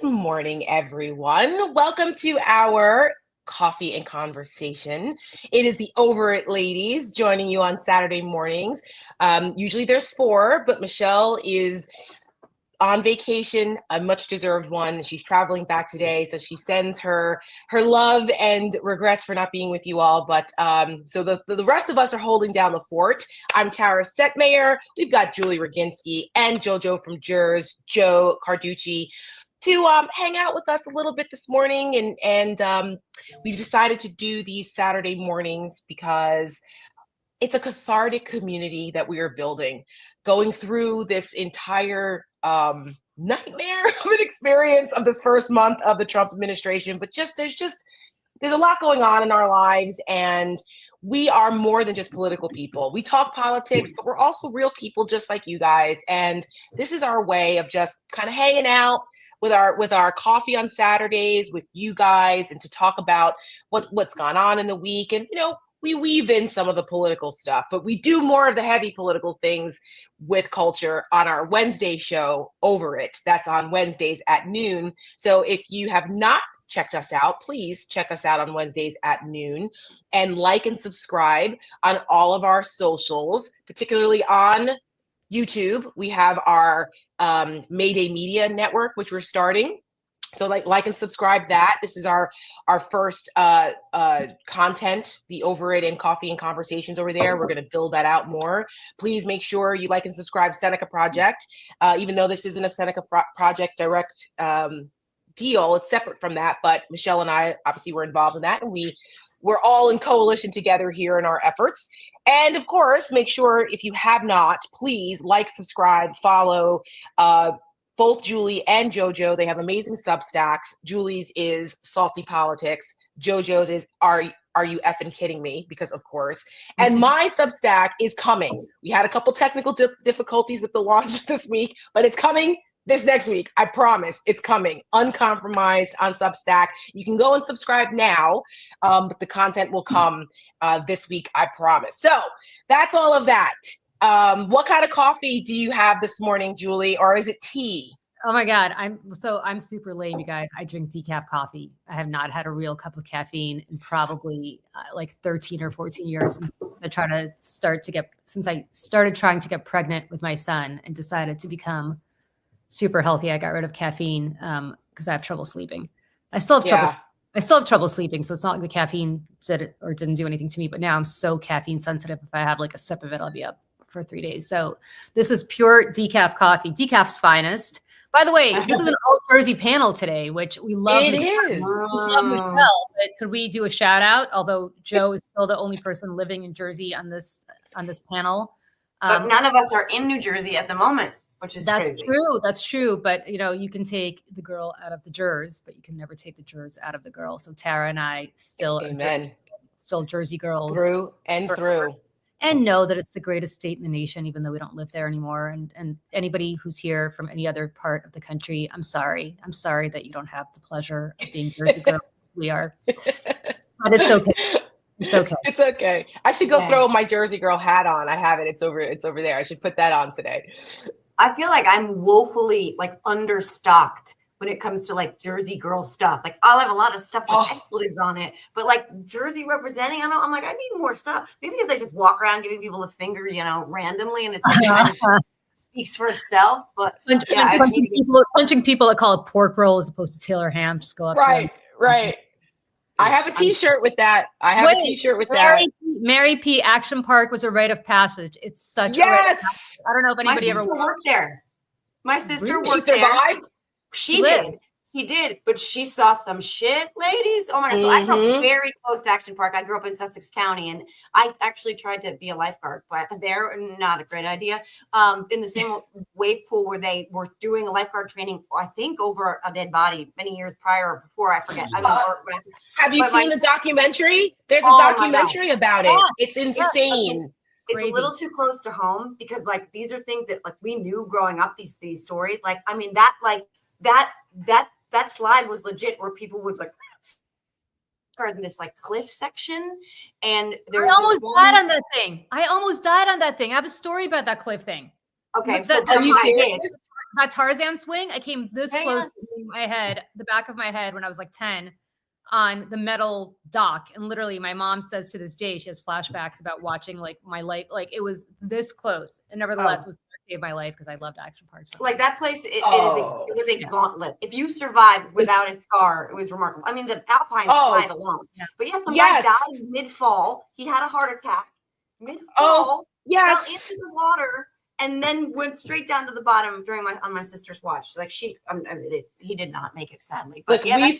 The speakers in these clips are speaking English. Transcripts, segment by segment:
Good morning, everyone. Welcome to our coffee and conversation. It is the Over It ladies joining you on Saturday mornings. Usually there's four, but Michelle is on vacation, a much deserved one. She's traveling back today, so she sends her love and regrets for not being with you all. But so the rest of us are holding down the fort. I'm Tara Setmayer. We've got Julie Roginsky and JoJo from Jers, Joe Carducci, to hang out with us a little bit this morning, and we've decided to do these Saturday mornings because it's a cathartic community that we are building, going through this entire nightmare of an experience of this first month of the Trump administration. But there's a lot going on in our lives, and we are more than just political people. We talk politics, but we're also real people just like you guys. And this is our way of just kind of hanging out with our coffee on Saturdays with you guys, and to talk about what's gone on in the week. And we weave in some of the political stuff, but we do more of the heavy political things with culture on our Wednesday show, Over It. That's on Wednesdays at noon. So if you have not checked us out, please check us out on Wednesdays at noon, and like and subscribe on all of our socials, particularly on YouTube. We have our Mayday Media Network, which we're starting. So like and subscribe that. This is our first content, the Over It and Coffee and Conversations over there. We're going to build that out more. Please make sure you like and subscribe Seneca Project. Even though this isn't a Seneca Project direct deal, it's separate from that. But Michelle and I obviously were involved in that, and we're all in coalition together here in our efforts. And of course, make sure, if you have not, please like, subscribe, follow both Julie and JoJo. They have amazing Substacks. Julie's is Salty Politics. JoJo's is Are You Effing Kidding Me? Because of course. And my Substack is coming. We had a couple technical difficulties with the launch this week, but it's coming this next week. I promise it's coming. Uncompromised on Substack. You can go and subscribe now, but the content will come this week, I promise. So that's all of that. What kind of coffee do you have this morning, Julie, or is it tea? Oh my God. I'm super lame, you guys. I drink decaf coffee. I have not had a real cup of caffeine in probably like 13 or 14 years since I started trying to get pregnant with my son and decided to become super healthy. I got rid of caffeine because I have trouble sleeping. I still have trouble sleeping, so it's not like the caffeine did it or didn't do anything to me. But now I'm so caffeine sensitive. If I have like a sip of it, I'll be up for 3 days. So this is pure decaf coffee, decaf's finest. By the way, this is an Old Jersey panel today, which we love. It is. We love Michelle, but could we do a shout out? Although Joe is still the only person living in Jersey on this panel. But none of us are in New Jersey at the moment, which is crazy. True. That's true. But you can take the girl out of the Jers, but you can never take the Jers out of the girl. So Tara and I still are Jersey girls through and through. And know that it's the greatest state in the nation, even though we don't live there anymore. And anybody who's here from any other part of the country, I'm sorry. I'm sorry that you don't have the pleasure of being Jersey girl. We are. But it's okay. It's okay. It's okay. I should go throw my Jersey girl hat on. I have it. It's over there. I should put that on today. I feel like I'm woefully like understocked when it comes to like Jersey girl stuff. Like I'll have a lot of stuff with expletives on it, but like Jersey representing, I'm like, I need more stuff. Maybe if they just walk around giving people a finger, randomly, and it kind of speaks for itself. But punching people that call it pork roll as opposed to Taylor ham. Just go up. Right. I have a T-shirt with that. Mary P. Action Park was a rite of passage. It's such a rite of passage. I don't know if anybody ever worked there. My sister worked there. She survived? She did. She did, but she saw some shit, ladies. Oh my God. So I grew up very close to Action Park. I grew up in Sussex County, and I actually tried to be a lifeguard, but they're not a great idea. In the same wave pool where they were doing a lifeguard training, I think over a dead body many years prior or before, I forget. Have you seen the documentary? There's a documentary about it. It's insane. It's a little too close to home because like these are things that like we knew growing up, these stories. Like, I mean, that slide was legit where people would like in this like cliff section, and I almost died on that thing. I have a story about that cliff thing. Okay, so Are you serious? That Tarzan swing, I came this close to my head, the back of my head when I was like 10 on the metal dock. And literally my mom says to this day, she has flashbacks about watching like my life. Like it was this close. And nevertheless, it was the best day of my life because I loved Action Park. So like that place, it was a gauntlet. If you survived without a scar, it was remarkable. I mean, the Alpine slide alone. Yeah. But yeah, some guy died mid-fall. He had a heart attack mid-fall. Fell into the water. And then went straight down to the bottom on my sister's watch. Like he did not make it, sadly. But we used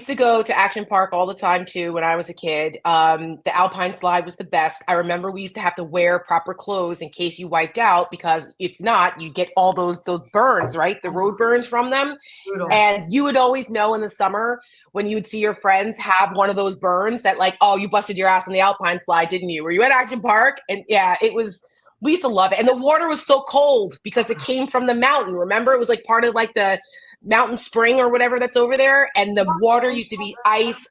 to go to Action Park all the time too when I was a kid. The Alpine slide was the best. I remember we used to have to wear proper clothes in case you wiped out, because if not, you get all those burns, right? The road burns from them. Brutal. And you would always know in the summer when you would see your friends have one of those burns that like, oh, you busted your ass on the Alpine slide, didn't you? Were you at Action Park? And yeah, it was. We used to love it. And the water was so cold because it came from the mountain. Remember, it was like part of like the mountain spring or whatever that's over there. And the water used to be ice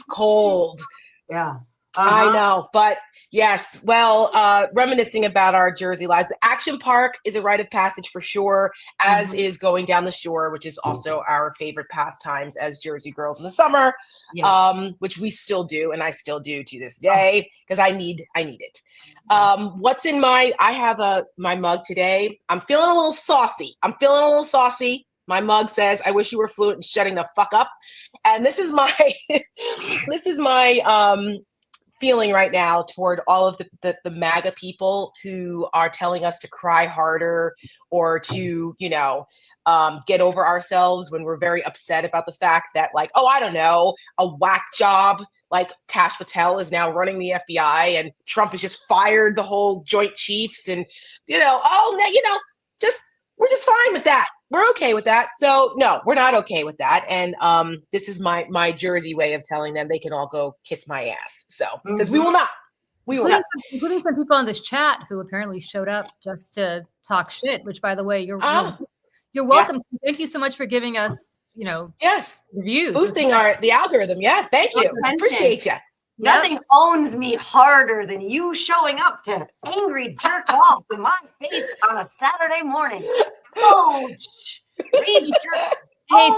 cold. Yeah. I know. But yes, well, reminiscing about our Jersey lives, the Action Park is a rite of passage for sure, as is going down the shore, which is also our favorite pastimes as Jersey girls in the summer, which we still do. And I still do to this day because I need it. What's in I have my mug today. I'm feeling a little saucy. My mug says, I wish you were fluent in shutting the fuck up. And this is my, feeling right now toward all of the MAGA people who are telling us to cry harder or to, get over ourselves when we're very upset about the fact that like, oh, I don't know, a whack job like Kash Patel is now running the FBI and Trump has just fired the whole Joint Chiefs and, we're just fine with that. We're okay with that. So no, we're not okay with that. And this is my Jersey way of telling them they can all go kiss my ass. So because we will not. Including some people on this chat who apparently showed up just to talk shit, which by the way, you're welcome. Yeah. Thank you so much for giving us, reviews. Boosting the algorithm. Yeah, thank you. Appreciate you. Nothing owns me harder than you showing up to angry jerk off to my face on a Saturday morning. Ouch! Rage jerk. Hey,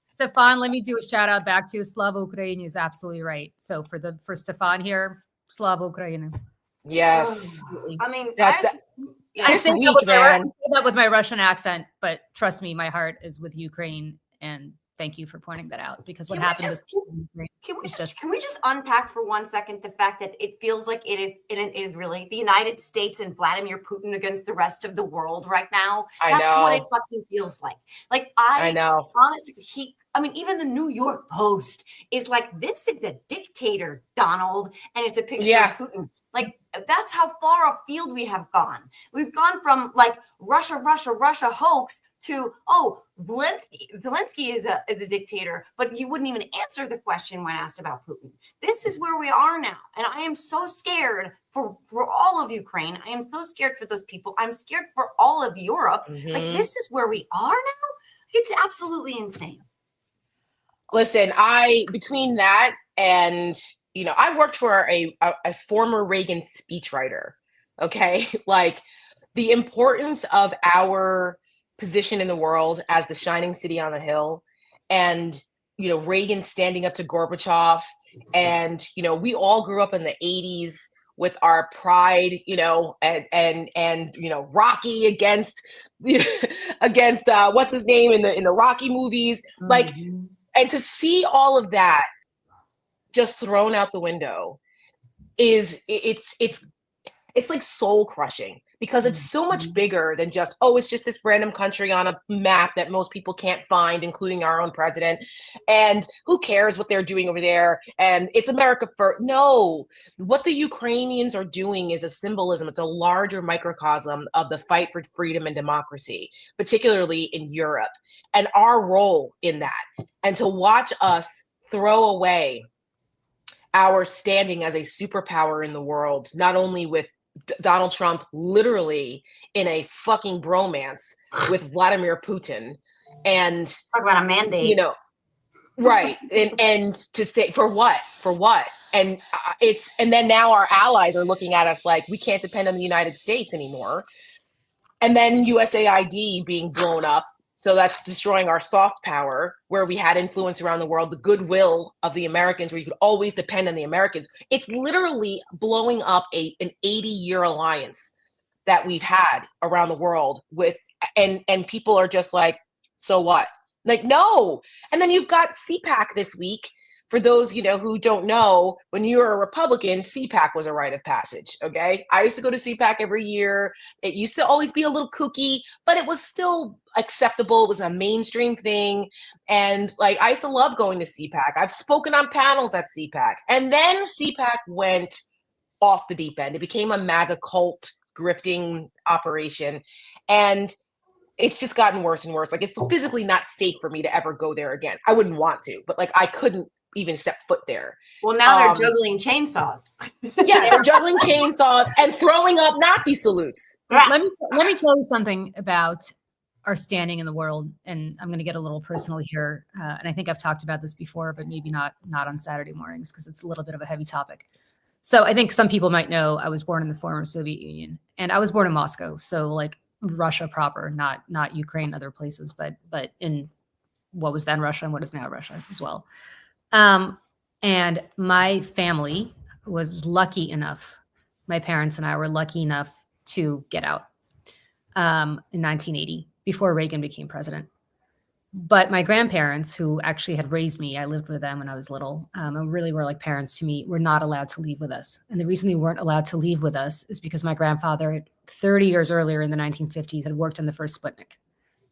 Stefan, let me do a shout out back to Slava Ukraini is absolutely right. So for Stefan here, Slava Ukraini. Yes. I mean, I say that with my Russian accent, but trust me, my heart is with Ukraine, and thank you for pointing that out because what happened can we just unpack for 1 second the fact that it feels like it is really the United States and Vladimir Putin against the rest of the world right now. That's what it fucking feels like. Like I know. Honestly, even the New York Post is like, this is a dictator, Donald, and it's a picture of Putin. Like, that's how far afield we have gone. We've gone from like Russia hoax to, Zelensky is a dictator, but you wouldn't even answer the question when asked about Putin. This is where we are now. And I am so scared for all of Ukraine. I am so scared for those people. I'm scared for all of Europe. Mm-hmm. Like, this is where we are now. It's absolutely insane. Listen, between that and, I worked for a former Reagan speechwriter. Okay. Like the importance of our position in the world as the shining city on the hill and, Reagan standing up to Gorbachev and, we all grew up in the 80s with our pride, and Rocky against what's his name in the Rocky movies, like, and to see all of that just thrown out the window it's like soul crushing because it's so much bigger than just, it's just this random country on a map that most people can't find, including our own president. And who cares what they're doing over there? And it's America first. No, what the Ukrainians are doing is a symbolism. It's a larger microcosm of the fight for freedom and democracy, particularly in Europe, and our role in that. And to watch us throw away our standing as a superpower in the world, not only with Donald Trump literally in a fucking bromance with Vladimir Putin, and talk about a mandate, right? and to say for what? And and then now our allies are looking at us like we can't depend on the United States anymore. And then USAID being blown up. So that's destroying our soft power, where we had influence around the world, the goodwill of the Americans, where you could always depend on the Americans. It's literally blowing up an 80-year alliance that we've had around the world with, and people are just like, so what? Like, no. And then you've got CPAC this week. For those, who don't know, when you were a Republican, CPAC was a rite of passage, okay? I used to go to CPAC every year. It used to always be a little kooky, but it was still acceptable. It was a mainstream thing. And like, I used to love going to CPAC. I've spoken on panels at CPAC. And then CPAC went off the deep end. It became a MAGA cult grifting operation. And it's just gotten worse and worse. Like, it's physically not safe for me to ever go there again. I wouldn't want to, but like, I couldn't even step foot there. Well, now they're juggling chainsaws. Yeah, they're juggling chainsaws and throwing up Nazi salutes. Let me tell you something about our standing in the world, and I'm going to get a little personal here. And I think I've talked about this before, but maybe not on Saturday mornings, because it's a little bit of a heavy topic. So I think some people might know I was born in the former Soviet Union, and I was born in Moscow. So like Russia proper, not Ukraine, other places, but in what was then Russia and what is now Russia as well. And my family was lucky enough, my parents and I were lucky enough to get out in 1980, before Reagan became president. But my grandparents, who actually had raised me, I lived with them when I was little, and really were like parents to me, were not allowed to leave with us. And the reason they weren't allowed to leave with us is because my grandfather, 30 years earlier in the 1950s, had worked on the first Sputnik.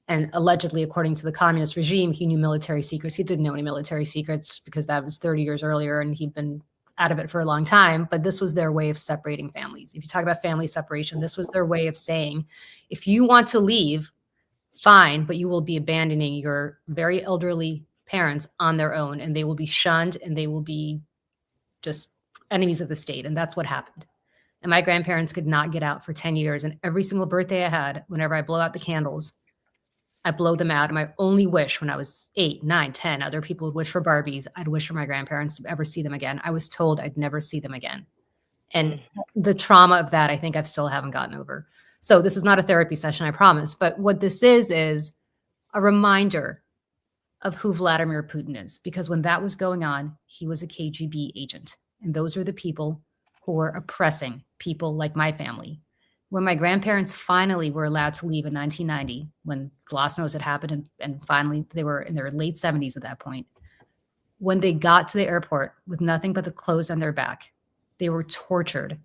And allegedly, according to the communist regime, he knew military secrets. He didn't know any military secrets because that was 30 years earlier and he'd been out of it for a long time. But this was their way of separating families. If you talk about family separation, this was their way of saying, if you want to leave, fine, but you will be abandoning your very elderly parents on their own, and they will be shunned and they will be just enemies of the state. And that's what happened. And my grandparents could not get out for 10 years. And every single birthday I had, whenever I blow out the candles, I blow them out. And my only wish when I was 8, 9, 10, other people would wish for Barbies. I'd wish for my grandparents to ever see them again. I was told I'd never see them again. And the trauma of that, I think I still haven't gotten over. So this is not a therapy session, I promise. But what this is a reminder of who Vladimir Putin is. Because when that was going on, he was a KGB agent. And those are the people who were oppressing people like my family. When my grandparents finally were allowed to leave in 1990, when Glasnost had happened, and finally they were in their late 70s at that point, when they got to the airport with nothing but the clothes on their back, they were tortured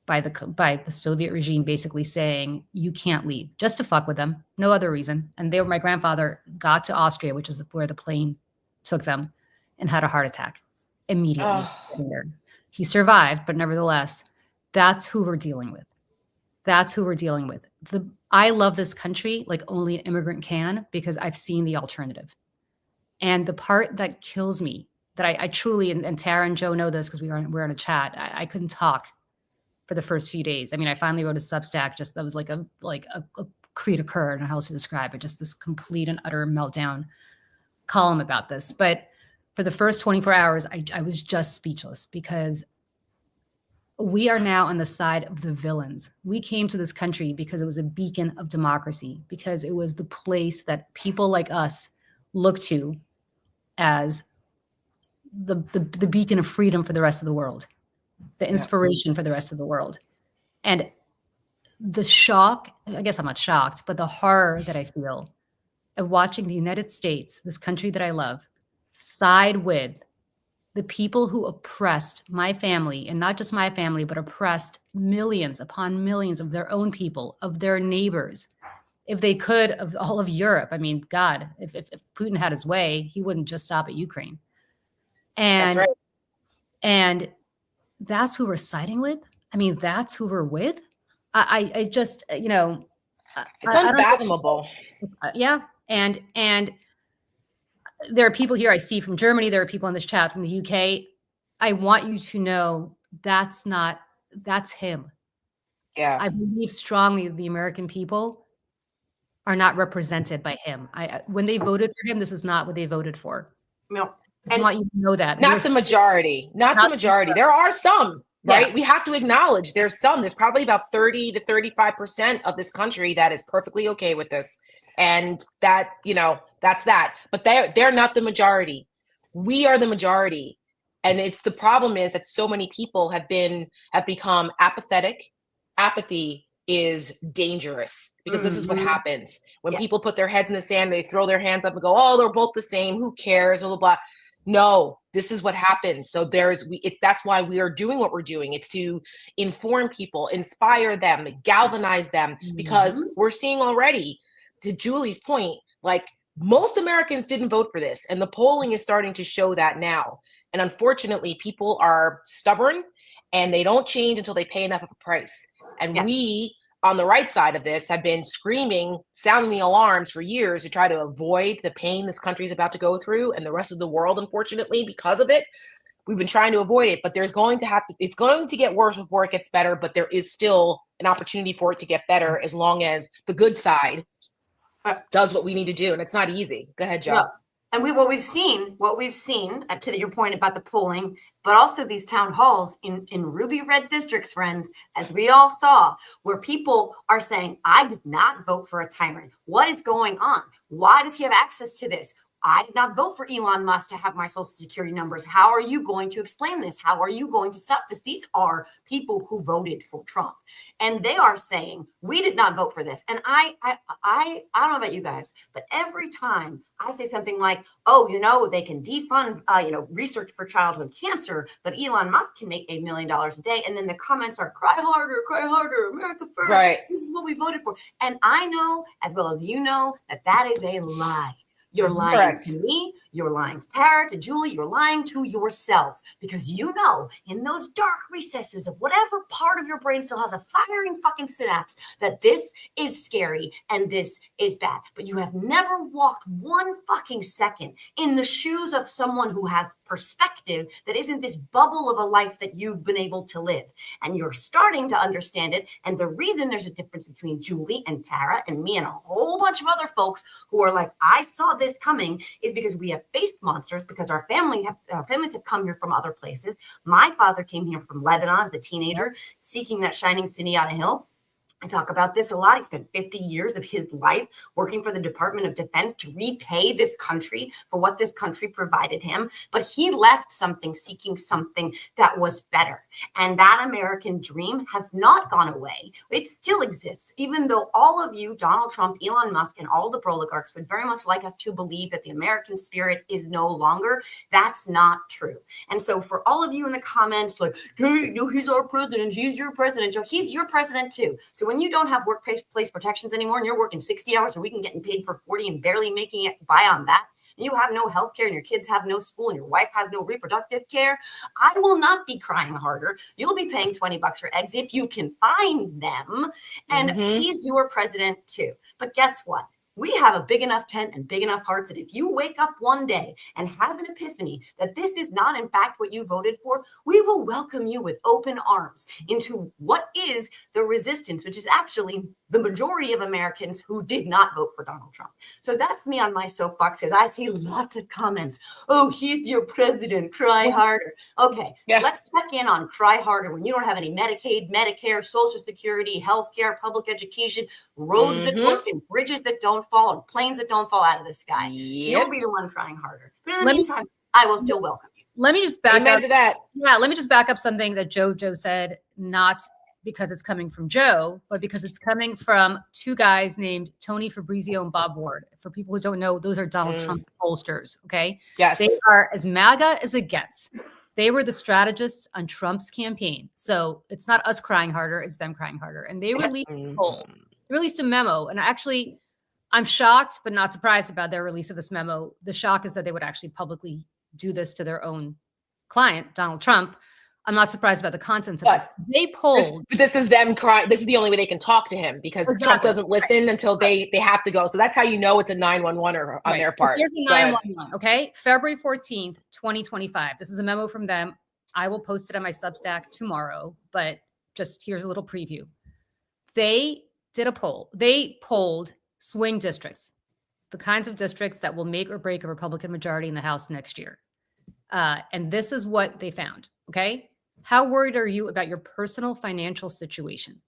by the Soviet regime, basically saying, you can't leave, just to fuck with them, no other reason. And my grandfather got to Austria, which is where the plane took them, and had a heart attack immediately. He survived, but nevertheless, that's who we're dealing with. That's who we're dealing with. I love this country like only an immigrant can, because I've seen the alternative. And the part that kills me, that I truly, and Tara and Joe know this because we're on a chat, I couldn't talk for the first few days. I mean, I finally wrote a Substack, just that was like a creed occur, I don't know how else to describe it, just this complete and utter meltdown column about this. But for the first 24 hours, I was just speechless, because we are now on the side of the villains. We came to this country because it was a beacon of democracy, because it was the place that people like us look to as the beacon of freedom for the rest of the world, the inspiration for the rest of the world. And the shock, I guess I'm not shocked, but the horror that I feel of watching the United States, this country that I love, side with the people who oppressed my family, and not just my family, but oppressed millions upon millions of their own people, of their neighbors, if they could, of all of Europe. I mean, God, if Putin had his way, he wouldn't just stop at Ukraine. And, that's right. And that's who we're siding with. I mean, that's who we're with. I just, it's unfathomable. Yeah. And there are people here I see from Germany. There are people in this chat from the UK. I want you to know that's him. Yeah. I believe strongly the American people are not represented by him. When they voted for him, this is not what they voted for. No. I want you to know that. Not the majority. Not the majority. There are some. right? We have to acknowledge there's probably about 30 to 35% of this country that is perfectly okay with this. And that, that's that. But they're not the majority. We are the majority. And the problem is that so many people have become apathetic. Apathy is dangerous because this is what happens when people put their heads in the sand, they throw their hands up and go, oh, they're both the same. Who cares? Blah, blah, blah. No, this is what happens. So that's why we are doing what we're doing. It's to inform people, inspire them, galvanize them, because we're seeing already, to Julie's point, like most Americans didn't vote for this. And the polling is starting to show that now. And unfortunately, people are stubborn and they don't change until they pay enough of a price. And we, on the right side of this, have been screaming, sounding the alarms for years to try to avoid the pain this country is about to go through, and the rest of the world, unfortunately, because of it. We've been trying to avoid it, but it's going to get worse before it gets better, but there is still an opportunity for it to get better as long as the good side does what we need to do. And it's not easy. Go ahead, Joe. Yeah. And what we've seen, to your point about the polling, but also these town halls in ruby red districts, friends, as we all saw, where people are saying, I did not vote for a tyrant. What is going on? Why does he have access to this? I did not vote for Elon Musk to have my social security numbers. How are you going to explain this? How are you going to stop this? These are people who voted for Trump, and they are saying we did not vote for this. And I don't know about you guys, but every time I say something like, oh, they can defund, research for childhood cancer, but Elon Musk can make $8 million a day. And then the comments are cry harder, America first. Right. This is what we voted for. And I know, as well as you know, that is a lie. You're lying to me, you're lying to Tara, to Julie, you're lying to yourselves, because in those dark recesses of whatever part of your brain still has a firing fucking synapse that this is scary and this is bad. But you have never walked one fucking second in the shoes of someone who has perspective that isn't this bubble of a life that you've been able to live. And you're starting to understand it. And the reason there's a difference between Julie and Tara and me and a whole bunch of other folks who are like, I saw this coming, is because we have faced monsters, because our families have come here from other places. My father came here from Lebanon as a teenager, seeking that shining city on a hill. I talk about this a lot. He spent 50 years of his life working for the Department of Defense to repay this country for what this country provided him. But he left something, seeking something that was better. And that American dream has not gone away. It still exists, even though all of you, Donald Trump, Elon Musk, and all the oligarchs would very much like us to believe that the American spirit is no longer. That's not true. And so for all of you in the comments, like, hey, he's our president, he's your president, Joe, he's your president too. So when you don't have workplace protections anymore and you're working 60 hours a week and getting paid for 40 and barely making it by on that, and you have no health care and your kids have no school and your wife has no reproductive care, I will not be crying harder. You'll be paying $20 for eggs if you can find them. And he's your president too. But guess what? We have a big enough tent and big enough hearts that if you wake up one day and have an epiphany that this is not in fact what you voted for, we will welcome you with open arms into what is the resistance, which is actually the majority of Americans who did not vote for Donald Trump. So that's me on my soapbox, because I see lots of comments. Oh, he's your president, cry harder. Okay, let's check in on cry harder when you don't have any Medicaid, Medicare, Social Security, healthcare, public education, roads that work, and bridges that don't fall, and planes that don't fall out of the sky. You'll be the one crying harder. But in the meantime, I will still welcome you. Let me just back up to that. Yeah, let me just back up something that Joe said, not because it's coming from Joe, but because it's coming from two guys named Tony Fabrizio and Bob Ward. For people who don't know, those are Donald Trump's pollsters, okay? Yes. They are as MAGA as it gets. They were the strategists on Trump's campaign. So it's not us crying harder, it's them crying harder. And they released a poll, released a memo. And actually, I'm shocked, but not surprised about their release of this memo. The shock is that they would actually publicly do this to their own client, Donald Trump. I'm not surprised about the contents of this. They polled. This is them crying. This is the only way they can talk to him, because Trump doesn't listen until they have to go. So that's how you know it's a 911 on their part. So here's a 911, okay? February 14th, 2025. This is a memo from them. I will post it on my Substack tomorrow, but just here's a little preview. They did a poll. They polled swing districts, the kinds of districts that will make or break a Republican majority in the House next year. And this is what they found, okay? How worried are you about your personal financial situation?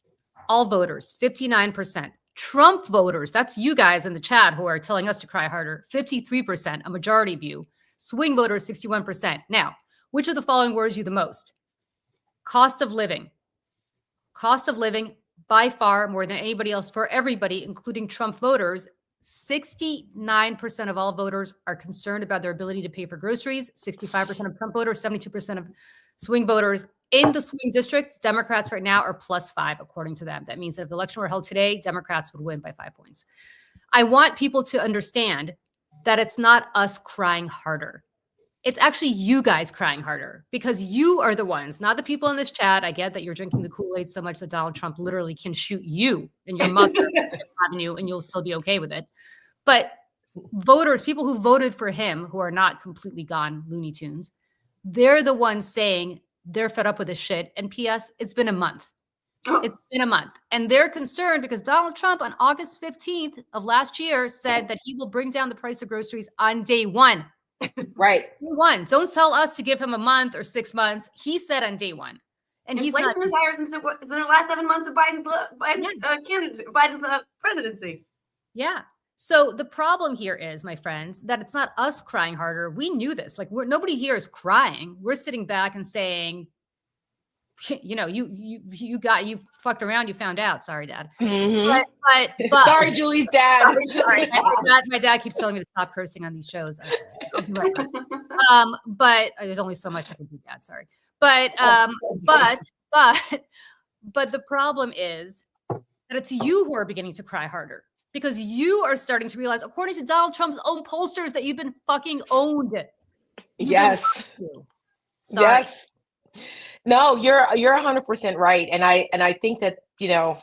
All voters, 59%. Trump voters, that's you guys in the chat who are telling us to cry harder, 53%, a majority of you. Swing voters, 61%. Now, which of the following worries you the most? Cost of living. Cost of living, by far more than anybody else, for everybody, including Trump voters. 69% of all voters are concerned about their ability to pay for groceries. 65% of Trump voters, 72% of swing voters. In the swing districts, Democrats right now are +5, according to them. That means that if the election were held today, Democrats would win by 5 points. I want people to understand that it's not us crying harder. It's actually you guys crying harder, because you are the ones, not the people in this chat. I get that you're drinking the Kool-Aid so much that Donald Trump literally can shoot you and your mother avenue and you'll still be okay with it. But voters, people who voted for him, who are not completely gone Looney Tunes, they're the ones saying they're fed up with this shit. And P.S., it's been a month. It's been a month. And they're concerned because Donald Trump on August 15th of last year said that he will bring down the price of groceries on day one. Right. Day one. Don't tell us to give him a month or 6 months. He said on day one. And he's not was higher since the last 7 months of Biden's presidency. Yeah. So the problem here is, my friends, that it's not us crying harder. We knew this. Like, nobody here is crying. We're sitting back and saying, you know, you fucked around, you found out. Sorry, Dad. Mm-hmm. But sorry, Julie's dad. Sorry, my dad keeps telling me to stop cursing on these shows. I'll do my best. But there's only so much I can do, Dad. Sorry. But the problem is that it's you who are beginning to cry harder, because you are starting to realize, according to Donald Trump's own pollsters, that you've been fucking owned. Yes. Sorry. Yes. No, you're 100% right. And I think that, you know,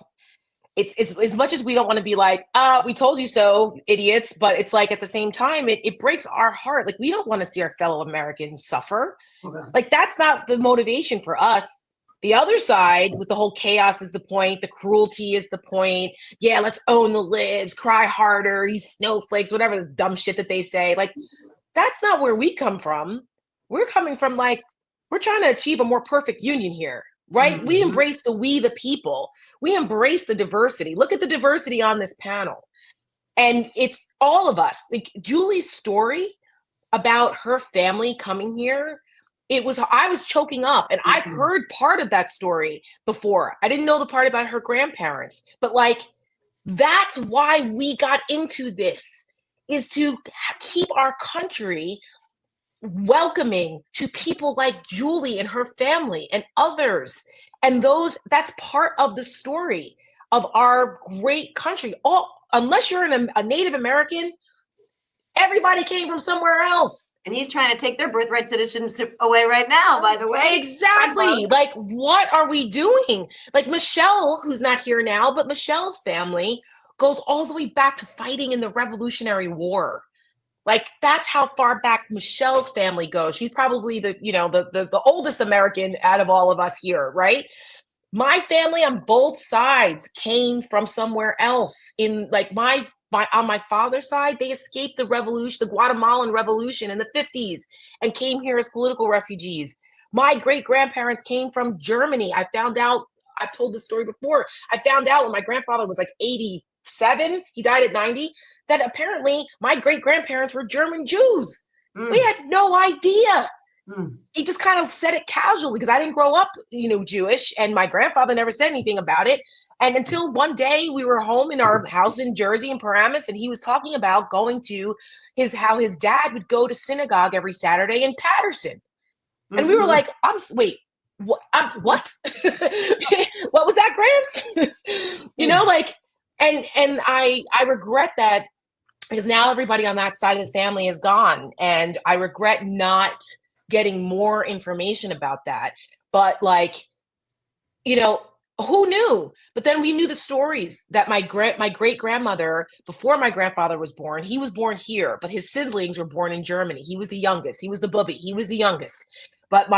it's as much as we don't want to be like, we told you so, idiots, but it's like, at the same time, it breaks our heart. Like, we don't want to see our fellow Americans suffer. Okay. Like, that's not the motivation for us. The other side, with the whole chaos is the point, the cruelty is the point. Yeah, let's own the libs, cry harder, you snowflakes, whatever the dumb shit that they say. Like, that's not where we come from. We're coming from, like, we're trying to achieve a more perfect union here, right? Mm-hmm. We embrace the people. We embrace the diversity. Look at the diversity on this panel. And it's all of us. Like, Julie's story about her family coming here, I was choking up, and I've heard part of that story before. I didn't know the part about her grandparents, but like, that's why we got into this, is to keep our country welcoming to people like Julie and her family and others. And that's part of the story of our great country. Unless you're a Native American, everybody came from somewhere else. And he's trying to take their birthright citizenship away right now, by the way. Exactly. Like, what are we doing? Like, Michelle, who's not here now, but Michelle's family goes all the way back to fighting in the Revolutionary War. Like, that's how far back Michelle's family goes. She's probably the oldest American out of all of us here, right? My family on both sides came from somewhere else. In like on my father's side, they escaped the revolution, the Guatemalan Revolution in the 50s, and came here as political refugees. My great-grandparents came from Germany. I found out, I've told this story before, I found out when my grandfather was like 87, he died at 90, that apparently my great-grandparents were German Jews. We had no idea. He just kind of said it casually, because I didn't grow up, Jewish, and my grandfather never said anything about it. And until one day we were home in our house in Jersey, in Paramus, and he was talking about going to how his dad would go to synagogue every Saturday in Patterson. And we were like, wait, what? What was that, Gramps? And I regret that, because now everybody on that side of the family is gone. And I regret not getting more information about that. But who knew? But then we knew the stories that my great grandmother, before my grandfather was born, he was born here, but his siblings were born in Germany. He was the youngest. He was the bubby. He was the youngest. But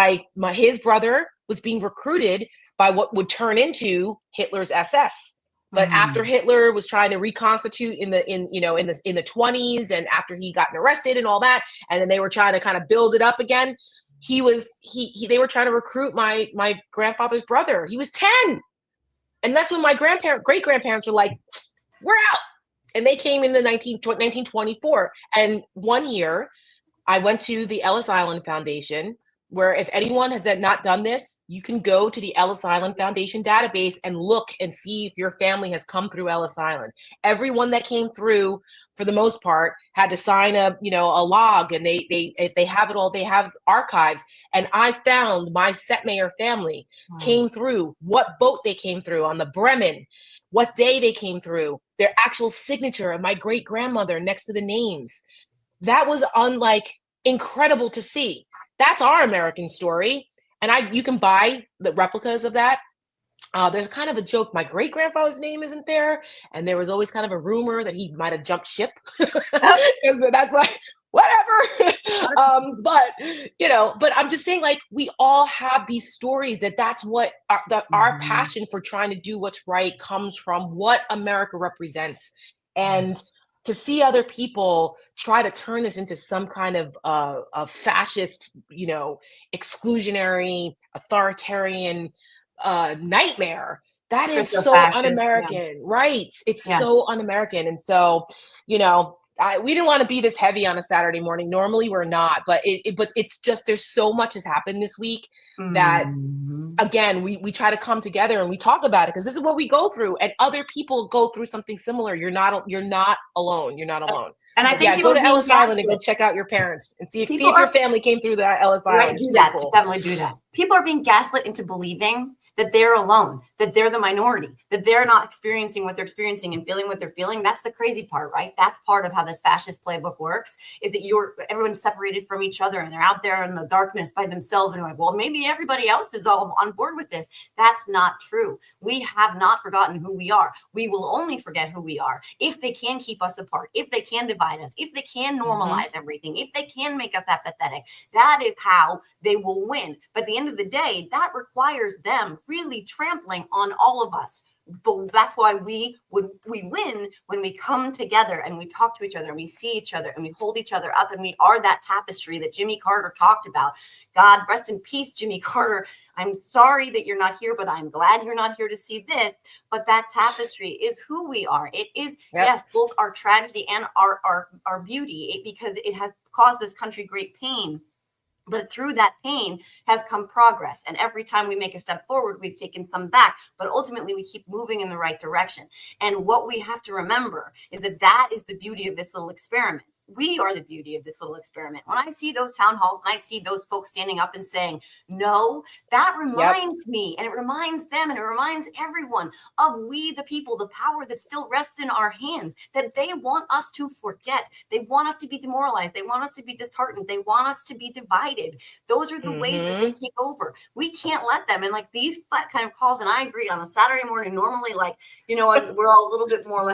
his brother was being recruited by what would turn into Hitler's SS. But after Hitler was trying to reconstitute in the 20s, and after he got arrested and all that, and then they were trying to kind of build it up again, they were trying to recruit my grandfather's brother. He was 10. And that's when my great grandparents were like, we're out. And they came in the 1924. And one year I went to the Ellis Island Foundation, where if anyone has not done this, you can go to the Ellis Island Foundation database and look and see if your family has come through Ellis Island. Everyone that came through, for the most part, had to sign a log, and they have it all. They have archives. And I found my Setmayer family came through, what boat they came through on the Bremen, what day they came through, their actual signature of my great grandmother next to the names. That was incredible to see. That's our American story. And you can buy the replicas of that. There's kind of a joke. My great grandfather's name isn't there. And there was always kind of a rumor that he might've jumped ship. So that's why, whatever. But I'm just saying, we all have these stories that's what our passion for trying to do what's right comes from, what America represents. And to see other people try to turn this into some kind of fascist, exclusionary, authoritarian nightmare, that is so un-American, right? It's so un-American. And so, we didn't want to be this heavy on a Saturday morning. Normally we're not, but it's just, there's so much has happened this week that, again, we try to come together and we talk about it, because this is what we go through, and other people go through something similar. You're not alone. You're not alone. And I think go to Ellis Island and go check out your parents and see if your family came through that Ellis Island. Right, do that. Definitely do that. People are being gaslit into believing that they're alone, that they're the minority, that they're not experiencing what they're experiencing and feeling what they're feeling. That's the crazy part, right? That's part of how this fascist playbook works, is that everyone's separated from each other and they're out there in the darkness by themselves and like, well, maybe everybody else is all on board with this. That's not true. We have not forgotten who we are. We will only forget who we are if they can keep us apart, if they can divide us, if they can normalize everything, if they can make us apathetic. That is how they will win. But at the end of the day, that requires them really trampling on all of us. But that's why we win when we come together and we talk to each other and we see each other and we hold each other up, and we are that tapestry that Jimmy Carter talked about. God rest in peace, Jimmy Carter. I'm sorry that you're not here, but I'm glad you're not here to see this. But that tapestry is who we are. It is, yes, both our tragedy and our beauty, because it has caused this country great pain. But through that pain has come progress. And every time we make a step forward, we've taken some back. But ultimately, we keep moving in the right direction. And what we have to remember is that is the beauty of this little experiment. We are the beauty of this little experiment. When I see those town halls and I see those folks standing up and saying, no, that reminds me, and it reminds them, and it reminds everyone of we, the people, the power that still rests in our hands, that they want us to forget. They want us to be demoralized. They want us to be disheartened. They want us to be divided. Those are the ways that they take over. We can't let them. And these kind of calls, and I agree, on a Saturday morning, normally, we're all a little bit more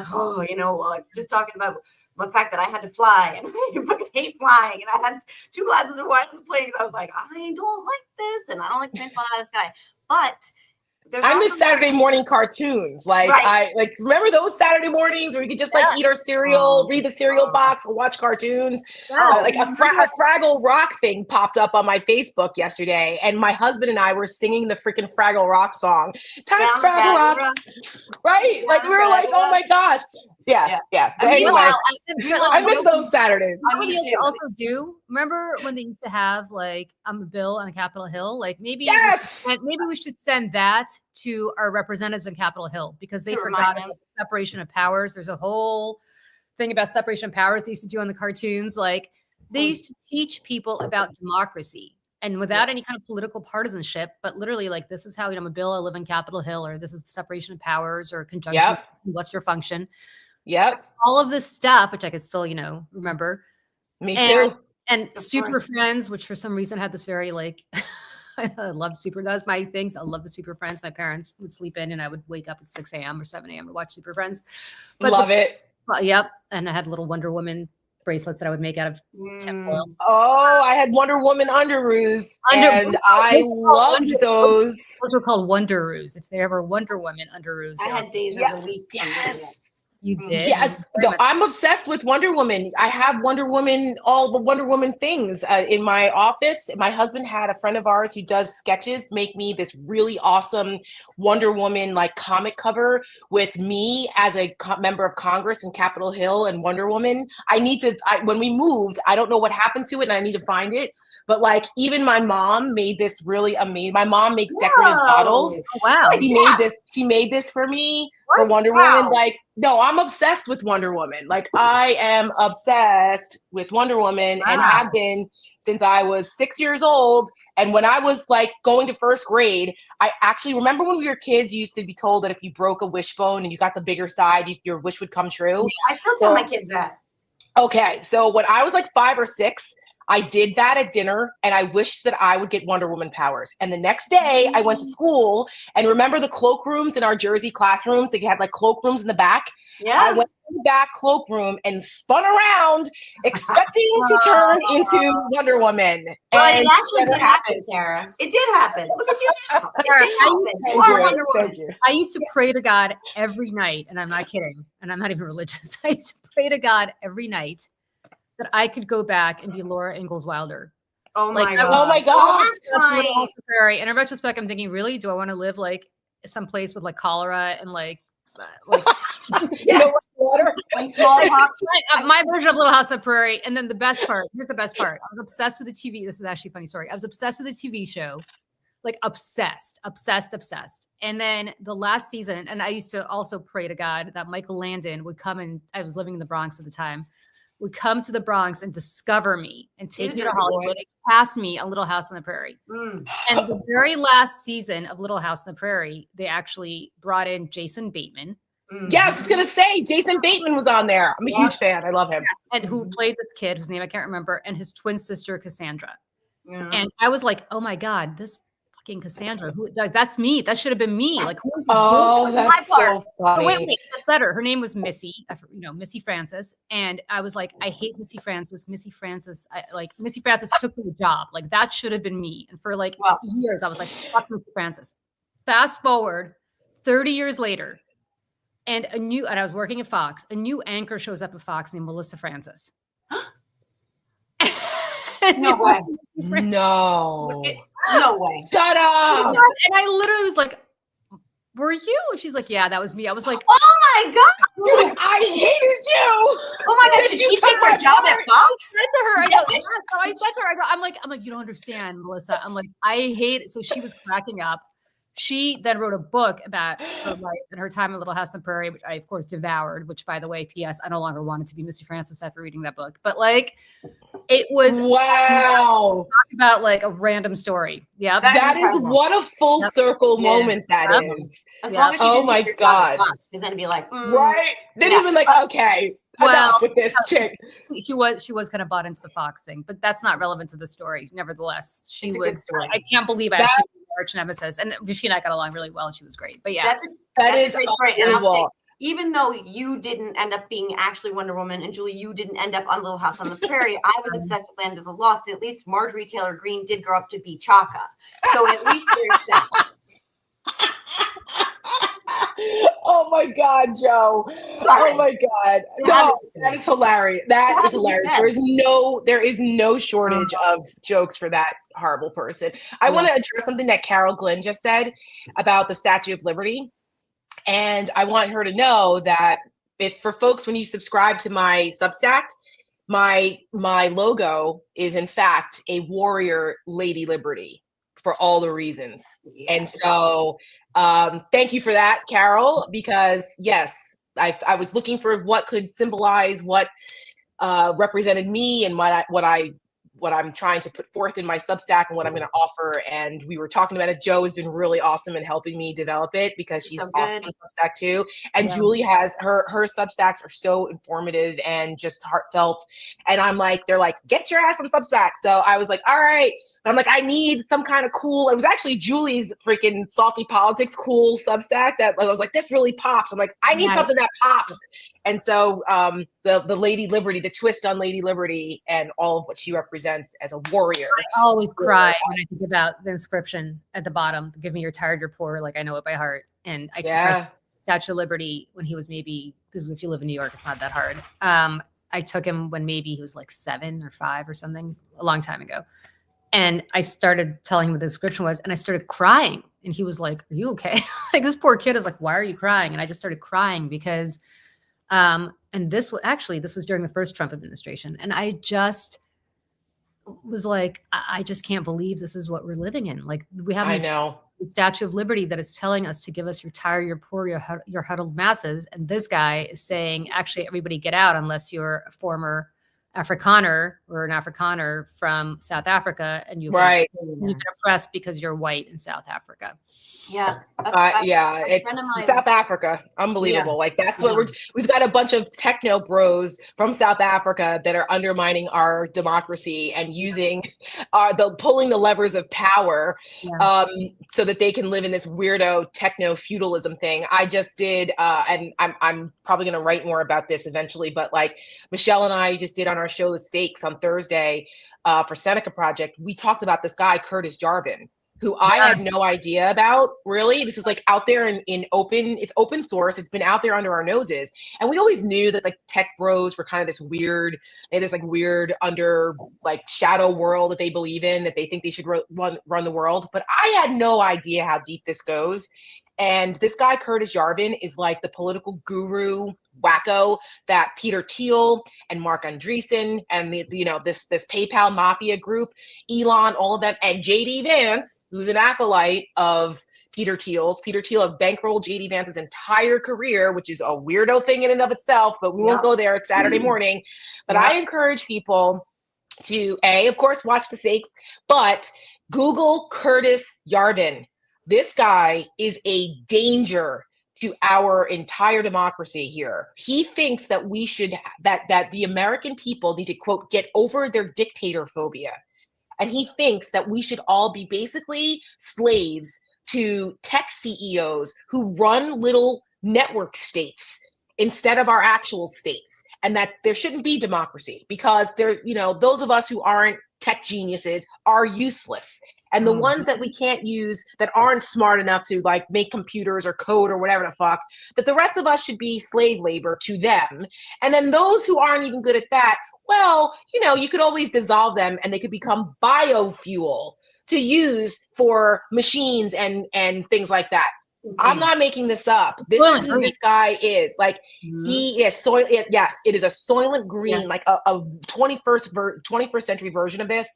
just talking about the fact that I had to fly and I fucking hate flying, and I had 2 glasses of wine on the plane because I was like, I don't like this, and I don't like planes flying out of the sky. But I miss Saturday morning cartoons. I remember those Saturday mornings where we could just eat our cereal, read the cereal box, and watch cartoons. A Fraggle Rock thing popped up on my Facebook yesterday, and my husband and I were singing the freaking Fraggle Rock song. Fraggle Rock, right? We were like, oh my gosh. Yeah. But anyway, I miss those Saturdays. What we also do, remember when they used to have I'm a bill on Capitol Hill? Maybe we should send that to our representatives on Capitol Hill, because they forgot about the separation of powers. There's a whole thing about separation of powers they used to do on the cartoons. They used to teach people about democracy, and without any kind of political partisanship, but literally this is how I'm a bill, I live on Capitol Hill, or this is the separation of powers, or conjunction, what's your function. Yep. All of this stuff, which I could still, remember. Me too. And Super Friends, which for some reason had this very I love Super. That was my things. I love the Super Friends. My parents would sleep in, and I would wake up at 6 a.m. or 7 a.m. to watch Super Friends. Love it. Yep. And I had little Wonder Woman bracelets that I would make out of tinfoil. Oh, I had Wonder Woman underoos, and I loved those. Those were called Wonderoos. If they ever Wonder Woman underoos. I had days of the week. Yes. You did? Yes, no, I'm obsessed with Wonder Woman. I have Wonder Woman, all the Wonder Woman things in my office. My husband had a friend of ours who does sketches make me this really awesome Wonder Woman like comic cover with me as a member of Congress in Capitol Hill and Wonder Woman. When we moved, I don't know what happened to it and I need to find it. But like even my mom made this really amazing. My mom makes decorative bottles. Oh, wow. She made this for me for Wonder Woman. Like, no, I'm obsessed with Wonder Woman. Like I am obsessed with Wonder Woman and have been since I was 6 years old. And when I was like going to first grade, I actually remember when we were kids, you used to be told that if you broke a wishbone and you got the bigger side, your wish would come true. I still tell my kids that. Okay, so when I was like 5 or 6, I did that at dinner and I wished that I would get Wonder Woman powers. And the next day I went to school and remember the cloakrooms in our Jersey classrooms? They had like cloakrooms in the back. Yeah. I went to the back cloakroom and spun around expecting to turn into Wonder Woman. Well, and it actually did happen, Sarah. It did happen. Look at you now. Thank you. I used to pray to God every night, and I'm not kidding, and I'm not even religious. I used to pray to God every night that I could go back and be Laura Ingalls Wilder. Oh my God. Oh my gosh. And in retrospect, I'm thinking, really, do I want to live like someplace with like cholera and like water, like smallpox? My version of Little House on the Prairie. And then the best part, here's the best part. I was obsessed with the TV. This is actually a funny story. I was obsessed with the TV show, like obsessed. And then the last season, and I used to also pray to God that Michael Landon would come, and I was living in the Bronx at the time, would come to the Bronx and discover me and take me to Hollywood and cast me on Little House on the Prairie. And the very last season of Little House on the Prairie, they actually brought in Jason Bateman. Yeah, I was just going to say, Jason Bateman was on there. I'm a huge fan. I love him. Yes. And who played this kid whose name I can't remember, and his twin sister, Cassandra. Yeah. And I was like, oh my God, this fucking Cassandra, that's me. That should have been me. Like, who is this? Oh, that's so funny. Wait, that's better. Her name was Missy, Missy Francis. And I was like, I hate Missy Francis. Missy Francis took the job. Like, that should have been me. And for like years, I was like, fuck Missy Francis. Fast forward 30 years later, and I was working at Fox. A new anchor shows up at Fox named Melissa Francis. No way. No. No way. Shut up. And I literally was like, were you? And she's like, yeah, that was me. I was like, oh my God. You're like, I hated you. Oh my God. Did she take her job at Fox? I said to her, I said to her, I'm like, you don't understand, Melissa. I'm like, I hate it. So she was cracking up. She then wrote a book about her life and her time in Little House on the Prairie, which I, of course, devoured, which, by the way, P.S., I no longer wanted to be Missy Francis after reading that book. But, like, it was about, like, a random story. Yeah. That is what a full circle moment that is. As long as you oh, my God. Because then it'd be like, right? Then even like, okay, enough with this chick. She was kind of bought into the Fox thing, but that's not relevant to the story. Nevertheless, she was, I can't believe I actually arch nemesis, and she and I got along really well, and she was great. But yeah, that is a great story. And I'll say, even though you didn't end up being actually Wonder Woman, and Julie, you didn't end up on Little House on the Prairie, I was obsessed with Land of the Lost, and at least Marjorie Taylor Greene did grow up to be Chaka. So at least there's that. Oh my God, Joe. Sorry. Oh my God. No, that is hilarious. That is hilarious. There is no shortage of jokes for that horrible person. I want to address something that Carol Glynn just said about the Statue of Liberty. And I want her to know that for folks, when you subscribe to my Substack, my logo is in fact a warrior Lady Liberty for all the reasons. Yeah. And so thank you for that, Carol, because yes, I was looking for what could symbolize what represented me and what I'm trying to put forth in my Substack and what I'm going to offer. And we were talking about it. Joe has been really awesome in helping me develop it because she's awesome on Substack too. And Julie has her Substacks are so informative and just heartfelt. And I'm like, they're like, get your ass on Substack. So I was like, all right. But I'm like, I need some kind of cool. It was actually Julie's freaking Salty Politics cool Substack that I was like, this really pops. I'm like, I need something that pops. And so the Lady Liberty, the twist on Lady Liberty and all of what she represents as a warrior. I always cry when I think about the inscription at the bottom. Give me your tired, your poor. Like I know it by heart. And I Statue of Liberty when he was maybe, because if you live in New York, it's not that hard. I took him when maybe he was like 7 or 5 or something, a long time ago. And I started telling him what the description was, and I started crying. And he was like, "Are you okay?" Like, this poor kid is like, "Why are you crying?" And I just started crying because, and this was during the first Trump administration. And I just was like, I just can't believe this is what we're living in. Like, we have the Statue of Liberty that is telling us to give us your tired, your poor, your huddled masses. And this guy is saying, actually, everybody get out unless you're a former Afrikaner or an Afrikaner from South Africa, and you've been oppressed because you're white in South Africa. Yeah. It's South Africa. Unbelievable. Yeah. Like, that's what we've got a bunch of techno bros from South Africa that are undermining our democracy and using pulling the levers of power so that they can live in this weirdo techno feudalism thing. I just did, and I'm probably going to write more about this eventually, but like Michelle and I just did on our show, The Stakes, on Thursday for Seneca Project. We talked about this guy, Curtis Jarvin, who I had no idea about, really. This is like out there in open, it's open source. It's been out there under our noses. And we always knew that like tech bros were kind of this weird under like shadow world that they believe in, that they think they should run the world. But I had no idea how deep this goes. And this guy, Curtis Jarvin, is like the political guru wacko that Peter Thiel and Mark Andreessen and this PayPal mafia group, Elon, all of them, and JD Vance, who's an acolyte of Peter Thiel's. Peter Thiel has bankrolled JD Vance's entire career, which is a weirdo thing in and of itself, but we won't go there. It's Saturday morning. But I encourage people to, of course, watch The Stakes, but Google Curtis Jarvin. This guy is a danger to our entire democracy here. He thinks that we should, that the American people need to, quote, get over their dictator phobia. And he thinks that we should all be basically slaves to tech CEOs who run little network states instead of our actual states. And that there shouldn't be democracy because those of us who aren't tech geniuses are useless. And the ones that we can't use, that aren't smart enough to like make computers or code or whatever the fuck, that the rest of us should be slave labor to them. And then those who aren't even good at that, well, you could always dissolve them and they could become biofuel to use for machines and things like that. I'm not making this up. This is who this guy is. Like, he is yes, it is a Soylent Green, like a 21st century version of this.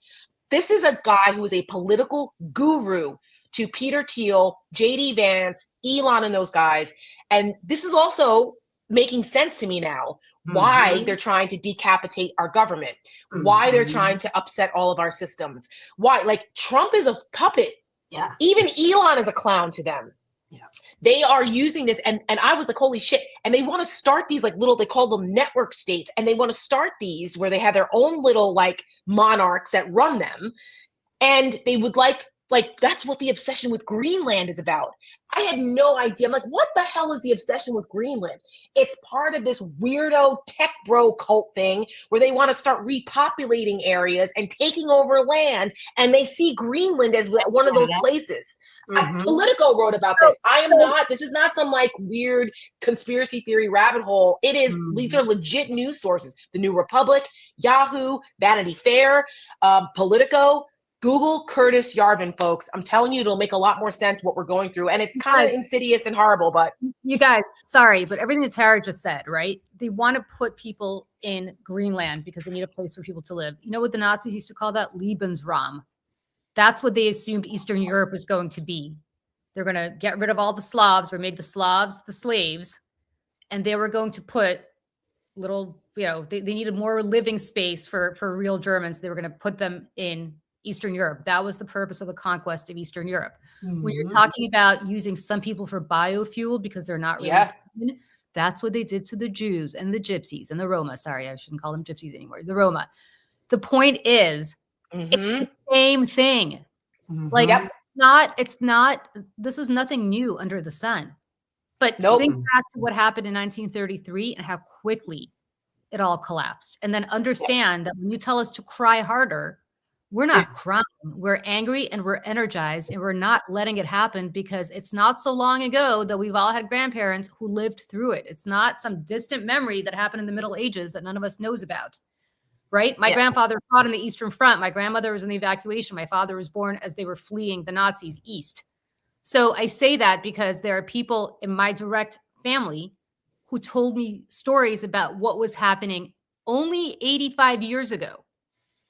This is a guy who is a political guru to Peter Thiel, JD Vance, Elon, and those guys. And this is also making sense to me now, why they're trying to decapitate our government, why they're trying to upset all of our systems, why, like, Trump is a puppet. Yeah. Even Elon is a clown to them. Yeah. They are using this, and I was like, holy shit. And they want to start these like little, they call them network states, and they want to start these where they have their own little like monarchs that run them. And they would like that's what the obsession with Greenland is about. I had no idea. I'm like, what the hell is the obsession with Greenland? It's part of this weirdo tech bro cult thing where they want to start repopulating areas and taking over land. And they see Greenland as one of those places. Politico wrote about this. This is not some like weird conspiracy theory rabbit hole. It is, these are legit news sources. The New Republic, Yahoo, Vanity Fair, Politico. Google Curtis Jarvin, folks. I'm telling you, it'll make a lot more sense what we're going through. And it's kind of insidious and horrible, but. You guys, sorry, but everything that Tara just said, right? They want to put people in Greenland because they need a place for people to live. You know what the Nazis used to call that? Lebensraum. That's what they assumed Eastern Europe was going to be. They're going to get rid of all the Slavs or make the Slavs the slaves. And they were going to put little, they needed more living space for real Germans. They were going to put them in Eastern Europe. That was the purpose of the conquest of Eastern Europe. When you're talking about using some people for biofuel because they're not really human, that's what they did to the Jews and the Gypsies and the Roma. Sorry, I shouldn't call them Gypsies anymore. The Roma. The point is, it's the same thing. Like, it's not, this is nothing new under the sun. But think back to what happened in 1933 and how quickly it all collapsed. And then understand that when you tell us to cry harder, We're not crying. We're angry and we're energized, and we're not letting it happen because it's not so long ago that we've all had grandparents who lived through it. It's not some distant memory that happened in the Middle Ages that none of us knows about. Right? My grandfather fought in the Eastern Front. My grandmother was in the evacuation. My father was born as they were fleeing the Nazis east. So I say that because there are people in my direct family who told me stories about what was happening only 85 years ago.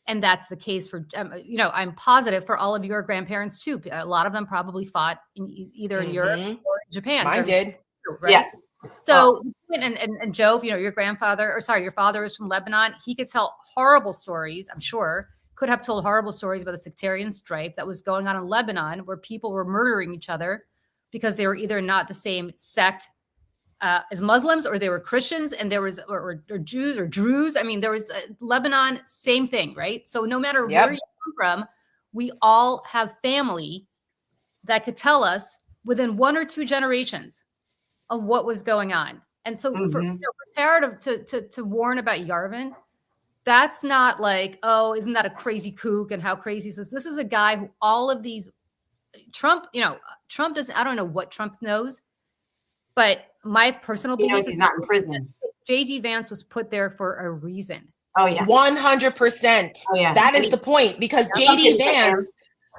And that's the case for, I'm positive for all of your grandparents too. A lot of them probably fought either in Europe or in Japan. Mine did. Right? Yeah. So, and Joe, your your father is from Lebanon. He could tell horrible stories, I'm sure, could have told horrible stories about the sectarian strife that was going on in Lebanon, where people were murdering each other because they were either not the same sect as Muslims, or they were Christians, and there was, or Jews or Druze. I mean, there was Lebanon, same thing, right? So no matter where you come from, we all have family that could tell us within 1 or 2 generations of what was going on. And so for Tara to warn about Yarvin, that's not like, oh, isn't that a crazy kook, and how crazy is this? This is a guy who all of these, Trump doesn't, I don't know what Trump knows, but my personal belief is he's not in prison. JD Vance was put there for a reason. Oh yeah. 100%. Oh, yeah. That is the point, because JD Vance,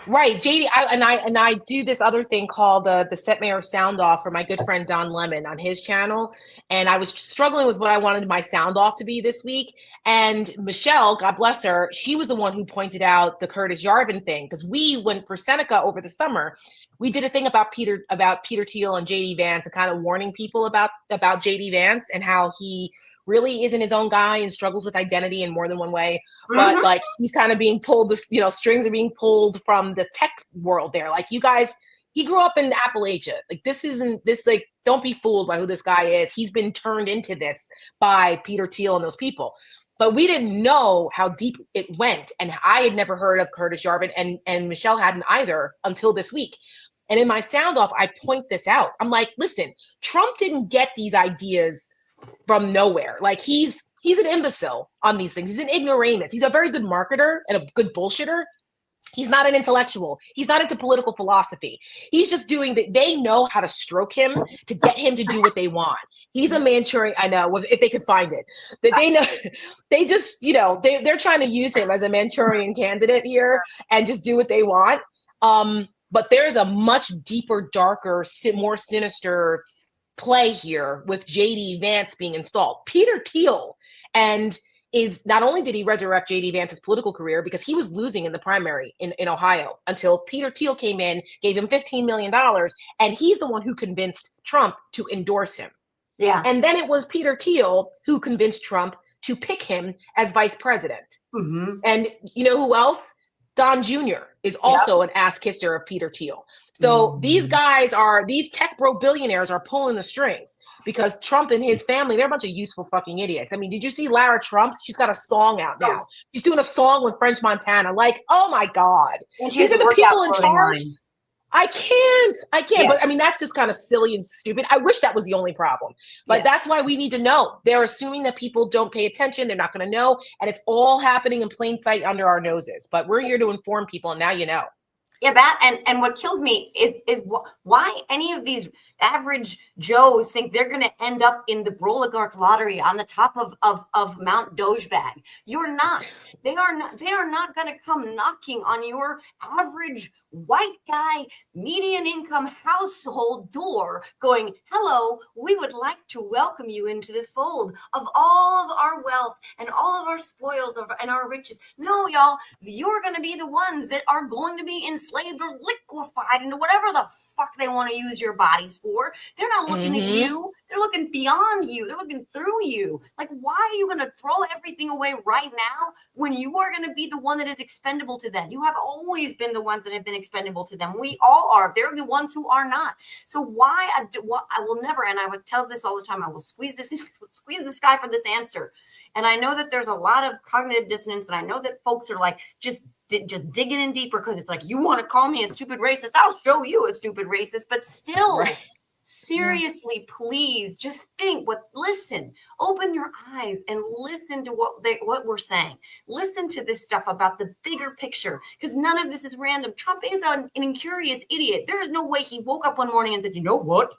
right. JD, I do this other thing called the Setmayer sound off for my good friend Don Lemon on his channel. And I was struggling with what I wanted my sound off to be this week. And Michelle, God bless her, she was the one who pointed out the Curtis Yarvin thing. Because we went for Seneca over the summer. We did a thing about Peter Thiel and JD Vance, and kind of warning people about JD Vance and how he really isn't his own guy and struggles with identity in more than one way. But like, he's kind of being pulled, strings are being pulled from the tech world there. Like, you guys, he grew up in Appalachia. Like, don't be fooled by who this guy is. He's been turned into this by Peter Thiel and those people. But we didn't know how deep it went. And I had never heard of Curtis Yarvin, and Michelle hadn't either until this week. And in my sound off, I point this out. I'm like, listen, Trump didn't get these ideas from nowhere. Like, he's an imbecile on these things. He's an ignoramus. He's a very good marketer and a good bullshitter. He's not an intellectual. He's not into political philosophy. He's just doing that. They know how to stroke him to get him to do what they want. He's a Manchurian. I know, if they could find it. That they know. They just, they're trying to use him as a Manchurian candidate here and just do what they want. But there's a much deeper, darker, more sinister play here with JD Vance being installed. Peter Thiel, and is not only did he resurrect JD Vance's political career, because he was losing in the primary in Ohio until Peter Thiel came in, gave him $15 million, and he's the one who convinced Trump to endorse him. Yeah. And then it was Peter Thiel who convinced Trump to pick him as vice president. And you know who else? Don Jr. is also an ass kisser of Peter Thiel. So these guys these tech bro billionaires are pulling the strings, because Trump and his family, they're a bunch of useful fucking idiots. I mean, did you see Lara Trump? She's got a song out now. She's doing a song with French Montana. Like, oh my God. These are the people in charge. I can't. Yes. But I mean, that's just kind of silly and stupid. I wish that was the only problem. But that's why we need to know. They're assuming that people don't pay attention. They're not going to know. And it's all happening in plain sight under our noses. But we're here to inform people. And now you know. Yeah, that and what kills me is why any of these average Joes think they're going to end up in the Oligarch lottery on the top of Mount Dojebag. You're not. They are not going to come knocking on your average white guy, median income household door going, hello, we would like to welcome you into the fold of all of our wealth and all of our spoils and our riches. No, y'all, you're going to be the ones that are going to be enslaved or liquefied into whatever the fuck they want to use your bodies for. They're not looking at you. They're looking beyond you. They're looking through you. Like, why are you going to throw everything away right now when you are going to be the one that is expendable to them? You have always been the ones that have been expendable to them. We all are. They're the ones who are not. So why I will never, and I would tell this all the time, I will squeeze this guy for this answer. And I know that there's a lot of cognitive dissonance, and I know that folks are like just digging in deeper, because it's like, you want to call me a stupid racist? I'll show you a stupid racist. But still, Seriously, please just listen, open your eyes and listen to what we're saying. Listen to this stuff about the bigger picture, because none of this is random. Trump is an incurious idiot. There is no way he woke up one morning and said, you know what?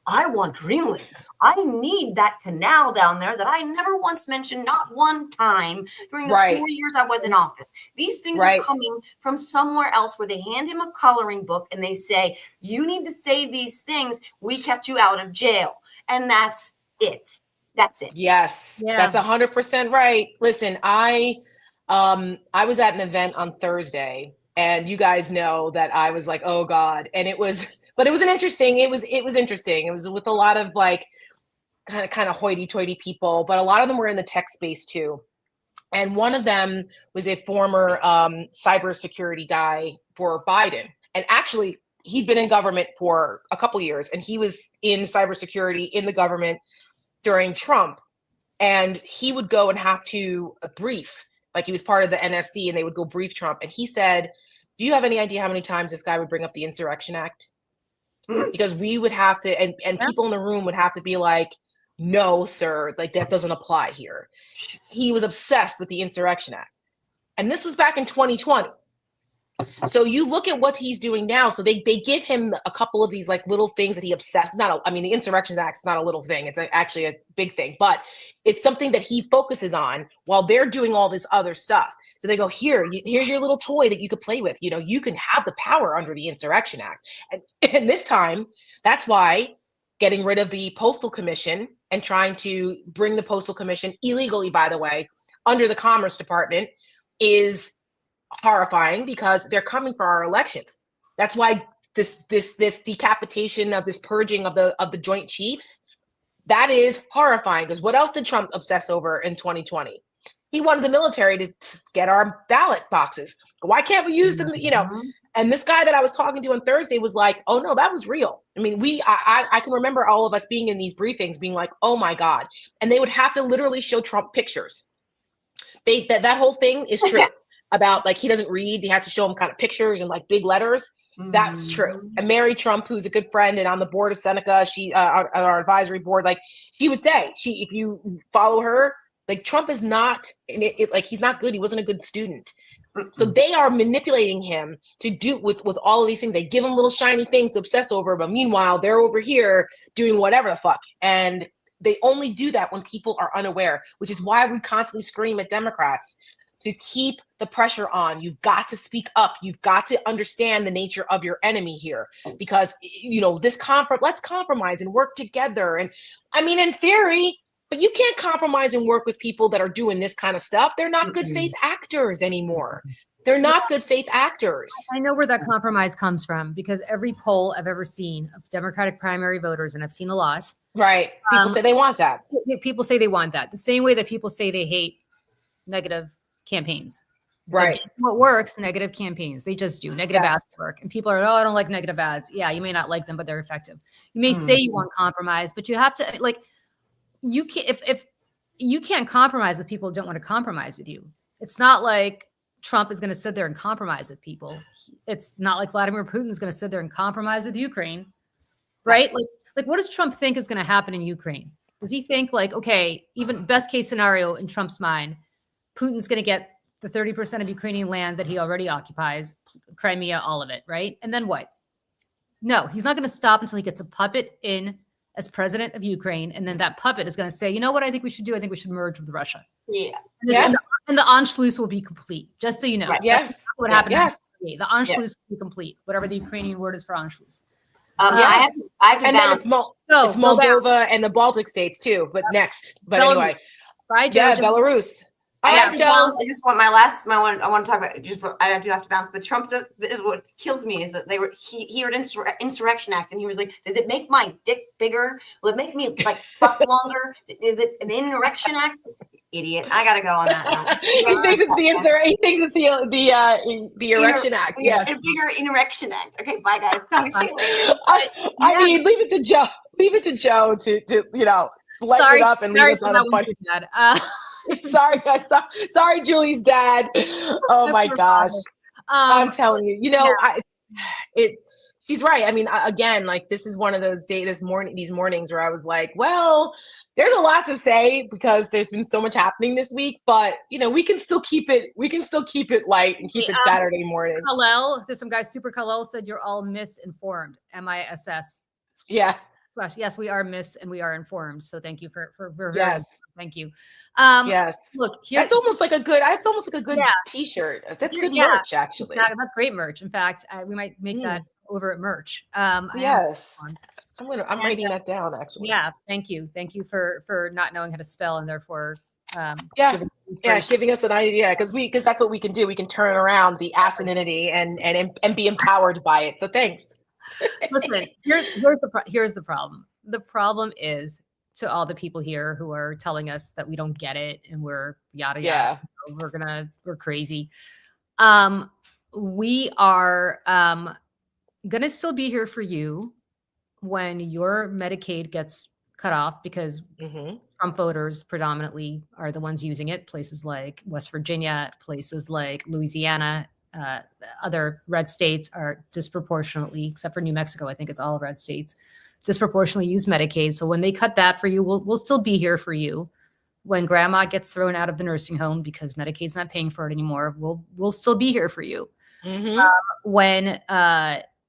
I want Greenland. I need that canal down there that I never once mentioned, not one time during the 4 years I was in office. These things are coming from somewhere else where they hand him a coloring book and they say, you need to say these things. We kept you out of jail. And that's it. That's it. Yes, that's 100% right. Listen, I was at an event on Thursday, and you guys know that I was like, oh God. And it was interesting. It was interesting. It was with a lot of like kind of hoity-toity people, but a lot of them were in the tech space too. And one of them was a former cybersecurity guy for Biden. And actually, he'd been in government for a couple years, and he was in cybersecurity in the government during Trump. And he would go and have to brief, like he was part of the NSC, and they would go brief Trump. And he said, do you have any idea how many times this guy would bring up the Insurrection Act? Because we would have to, and people in the room would have to be like, no, sir, like that doesn't apply here. He was obsessed with the Insurrection Act. And this was back in 2020. So you look at what he's doing now. So they give him a couple of these like little things that he obsessed. The Insurrection Act is not a little thing. It's actually a big thing, but it's something that he focuses on while they're doing all this other stuff. So they go, here's your little toy that you could play with. You know, you can have the power under the Insurrection Act. And this time, that's why getting rid of the Postal Commission and trying to bring the Postal Commission illegally, by the way, under the Commerce Department is horrifying, because they're coming for our elections. That's why this decapitation of this purging of the Joint Chiefs, that is horrifying. Because what else did Trump obsess over in 2020? He wanted the military to get our ballot boxes. Why can't we use them? You know, and this guy that I was talking to on Thursday was like, oh no, that was real. I mean, I can remember all of us being in these briefings being like, oh my God. And they would have to literally show Trump pictures. That whole thing is true. About like he doesn't read, he has to show him kind of pictures and like big letters. That's true. And Mary Trump, who's a good friend and on the board of Seneca, she on our advisory board, like she would say, if you follow her, like Trump is not like he's not good. He wasn't a good student. So they are manipulating him to do with all of these things. They give him little shiny things to obsess over, but meanwhile they're over here doing whatever the fuck. And they only do that when people are unaware, which is why we constantly scream at Democrats to keep the pressure on. You've got to speak up. You've got to understand the nature of your enemy here, because, you know, let's compromise and work together. And I mean, in theory, but you can't compromise and work with people that are doing this kind of stuff. They're not good faith actors anymore. They're not good faith actors. I know where that compromise comes from, because every poll I've ever seen of Democratic primary voters, and I've seen a lot. Right. People say they want that. People say they want that. The same way that people say they hate negative campaigns. Right. What works? Negative campaigns. They just do. Negative ads work. And people are, oh, I don't like negative ads. Yeah, you may not like them, but they're effective. You may say you want compromise, but you have to, like, you can't, if you can't compromise with people who don't want to compromise with you. It's not like Trump is going to sit there and compromise with people. It's not like Vladimir Putin is going to sit there and compromise with Ukraine. Right? Like what does Trump think is going to happen in Ukraine? Does he think like, okay, even best case scenario in Trump's mind, Putin's going to get the 30% of Ukrainian land that he already occupies, Crimea, all of it, right? And then what? No, he's not going to stop until he gets a puppet in as president of Ukraine. And then that puppet is going to say, you know what I think we should do? I think we should merge with Russia. Yeah. And the Anschluss will be complete, just so you know. Right. Yes. What happened. Yes. The Anschluss will be complete, whatever the Ukrainian word is for Anschluss. I have to and bounce. Then it's Moldova and the Baltic states too, but next. But Belarus. Anyway. Bye, Joe. Yeah, Belarus. I have to bounce. I just want I want to talk about just. I do have to bounce. But Trump is what kills me is that he heard Insurrection Act and he was like, does it make my dick bigger? Will it make me like fuck longer? Is it an Insurrection Act? Idiot! I gotta go on that now. He thinks it's the Erection Act. Yeah, a bigger Insurrection Act. Okay, bye guys. I mean, leave it to Joe. Leave it to Joe to lighten it up and leave us on a bunch. Sorry, guys. Sorry, Julie's dad. Oh my gosh. I'm telling you, She's right. I mean, again, like this is one of those these mornings where I was like, well, there's a lot to say because there's been so much happening this week, but we can still keep it light and keep it Saturday morning. There's some guy, Super Khalil said you're all misinformed. MISS. Yeah. Yes, we are and we are informed. So thank you for yes. Thank you. Yes. Look, that's almost like a good t-shirt. That's good merch, actually. That's great merch. In fact, we might make that over at merch. Yes. I'm writing that down, actually. Yeah. Thank you. Thank you for not knowing how to spell and therefore giving us an idea because that's what we can do. We can turn around the asininity and be empowered by it. So thanks. Listen, here's the problem. The problem is to all the people here who are telling us that we don't get it and we're yada yada. We're crazy. We are gonna still be here for you when your Medicaid gets cut off because Trump voters predominantly are the ones using it. Places like West Virginia, places like Louisiana. Other red states are disproportionately, except for New Mexico, I think it's all red states, disproportionately use Medicaid. So when they cut that for you, we'll still be here for you. When grandma gets thrown out of the nursing home because Medicaid's not paying for it anymore, we'll still be here for you. When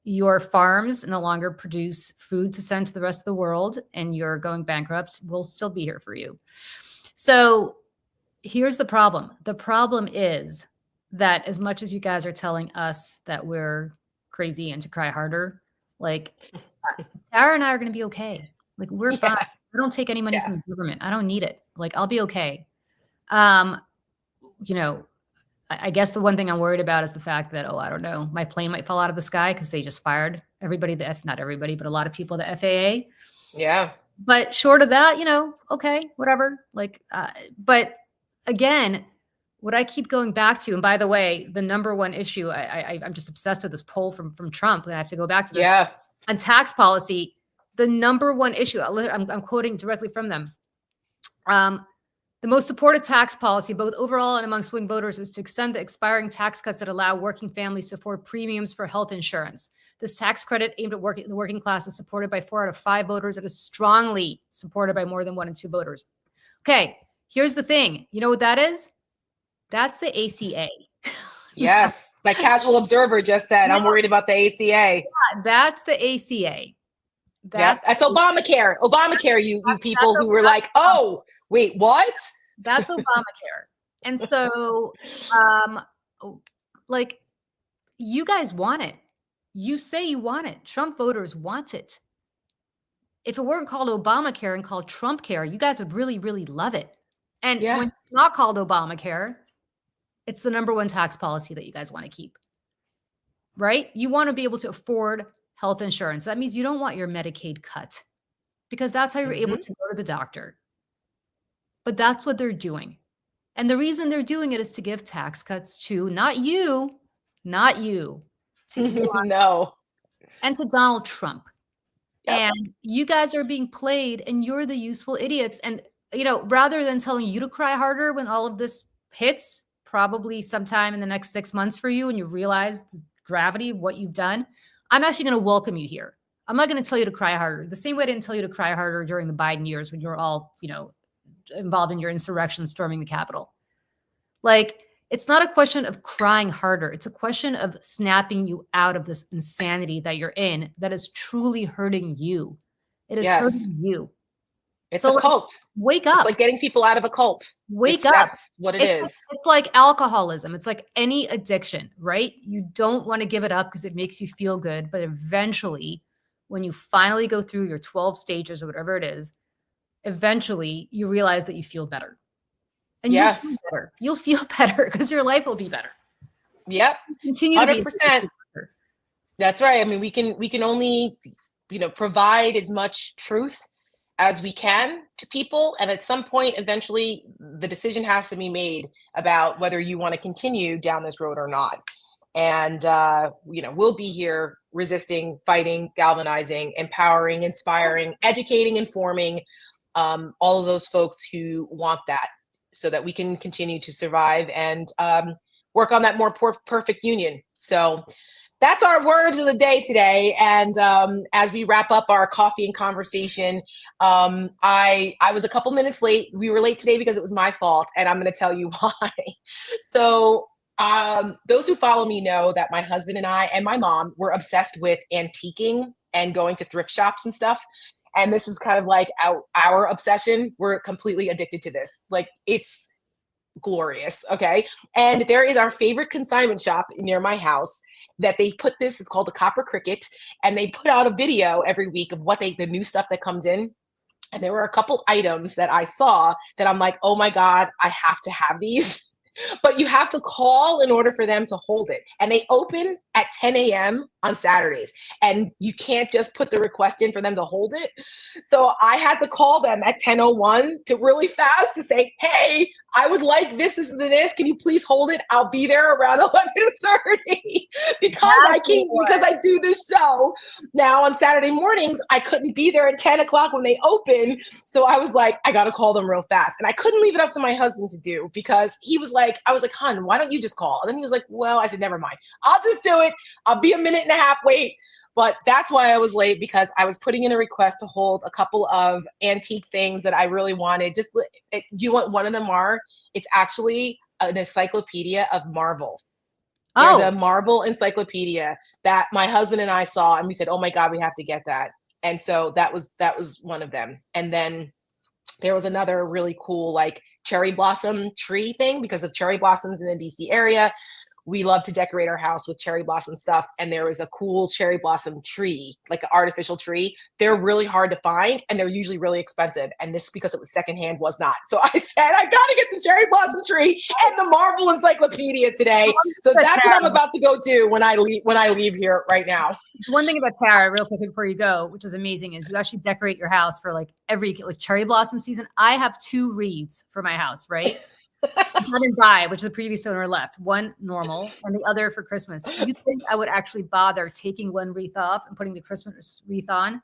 your farms no longer produce food to send to the rest of the world and you're going bankrupt, we'll still be here for you. So here's the problem. The problem is that as much as you guys are telling us that we're crazy and to cry harder, like Tara and I are going to be okay. Like we're fine. I don't take any money from the government. I don't need it. Like I'll be okay. I guess the one thing I'm worried about is the fact that, I don't know, my plane might fall out of the sky because they just fired everybody, not everybody, but a lot of people at the FAA. Yeah. But short of that, okay, whatever. Like, but again, what I keep going back to, and by the way, the number one issue, I'm just obsessed with this poll from Trump, and I have to go back to this. Yeah. On tax policy, the number one issue, I'm quoting directly from them. The most supported tax policy, both overall and among swing voters, is to extend the expiring tax cuts that allow working families to afford premiums for health insurance. This tax credit aimed at the working class is supported by 4 out of 5 voters. It is strongly supported by more than 1 in 2 voters. Okay, here's the thing. You know what that is? That's the ACA. Yes, like casual observer just said, I'm worried about the ACA. Yeah, that's the ACA. That's Obamacare. Obamacare, you people who were like, oh, wait, what? That's Obamacare. And so, like, you guys want it. You say you want it. Trump voters want it. If it weren't called Obamacare and called Trump Care, you guys would really, really love it. And when it's not called Obamacare, it's the number one tax policy that you guys want to keep, right? You want to be able to afford health insurance. That means you don't want your Medicaid cut because that's how you're able to go to the doctor. But that's what they're doing. And the reason they're doing it is to give tax cuts to not you, to Elon no, and to Donald Trump. Yep. And you guys are being played and you're the useful idiots. And, rather than telling you to cry harder when all of this hits, probably sometime in the next 6 months for you and you realize the gravity of what you've done, I'm actually going to welcome you here. I'm not going to tell you to cry harder. The same way I didn't tell you to cry harder during the Biden years when you were all, involved in your insurrection storming the Capitol. Like, it's not a question of crying harder. It's a question of snapping you out of this insanity that you're in that is truly hurting you. It is hurting you. It's a cult. Wake up. It's like getting people out of a cult. Wake up. That's what it is. It's like alcoholism. It's like any addiction, right? You don't want to give it up because it makes you feel good. But eventually, when you finally go through your 12 stages or whatever it is, eventually you realize that you feel better. And you'll feel better because your life will be better. Yep. Continue 100%. That's right. I mean, we can only, provide as much truth as we can to people. And at some point, eventually, the decision has to be made about whether you want to continue down this road or not. And, we'll be here resisting, fighting, galvanizing, empowering, inspiring, educating, informing all of those folks who want that so that we can continue to survive and work on that more perfect union. So that's our words of the day today. And as we wrap up our coffee and conversation, I was a couple minutes late. We were late today because it was my fault, and I'm going to tell you why. So those who follow me know that my husband and I and my mom were obsessed with antiquing and going to thrift shops and stuff. And this is kind of like our obsession. We're completely addicted to this. Like, it's glorious. Okay. And there is our favorite consignment shop near my house that they put this, it's called the Copper Cricket. And they put out a video every week of the new stuff that comes in. And there were a couple items that I saw that I'm like, oh my God, I have to have these. But you have to call in order for them to hold it. And they open at 10 a.m. on Saturdays. And you can't just put the request in for them to hold it. So I had to call them at 10:01 to really fast to say, hey, I would like this and this. Can you please hold it? I'll be there around 11:30 because I do this show. Now on Saturday mornings, I couldn't be there at 10 o'clock when they open. So I was like, I got to call them real fast. And I couldn't leave it up to my husband to do because he was like, I was like, hon, why don't you just call? And then he was like, well, I said, never mind. I'll just do it. I'll be a minute and a half late. But that's why I was late, because I was putting in a request to hold a couple of antique things that I really wanted. Do you know what one of them are? It's actually an encyclopedia of Marvel. There's a Marvel encyclopedia that my husband and I saw, and we said, oh my God, we have to get that. And so that was one of them. And then there was another really cool like cherry blossom tree thing, because of cherry blossoms in the DC area. We love to decorate our house with cherry blossom stuff. And there was a cool cherry blossom tree, like an artificial tree. They're really hard to find, and they're usually really expensive. And this, because it was secondhand, was not. So I said, I got to get the cherry blossom tree and the Marvel encyclopedia today. So that's what I'm about to go do when I leave here right now. One thing about Tara, real quick before you go, which is amazing, is you actually decorate your house for like every cherry blossom season. I have 2 wreaths for my house, right? One and buy, which is the previous owner left. One normal and the other for Christmas. You think I would actually bother taking one wreath off and putting the Christmas wreath on?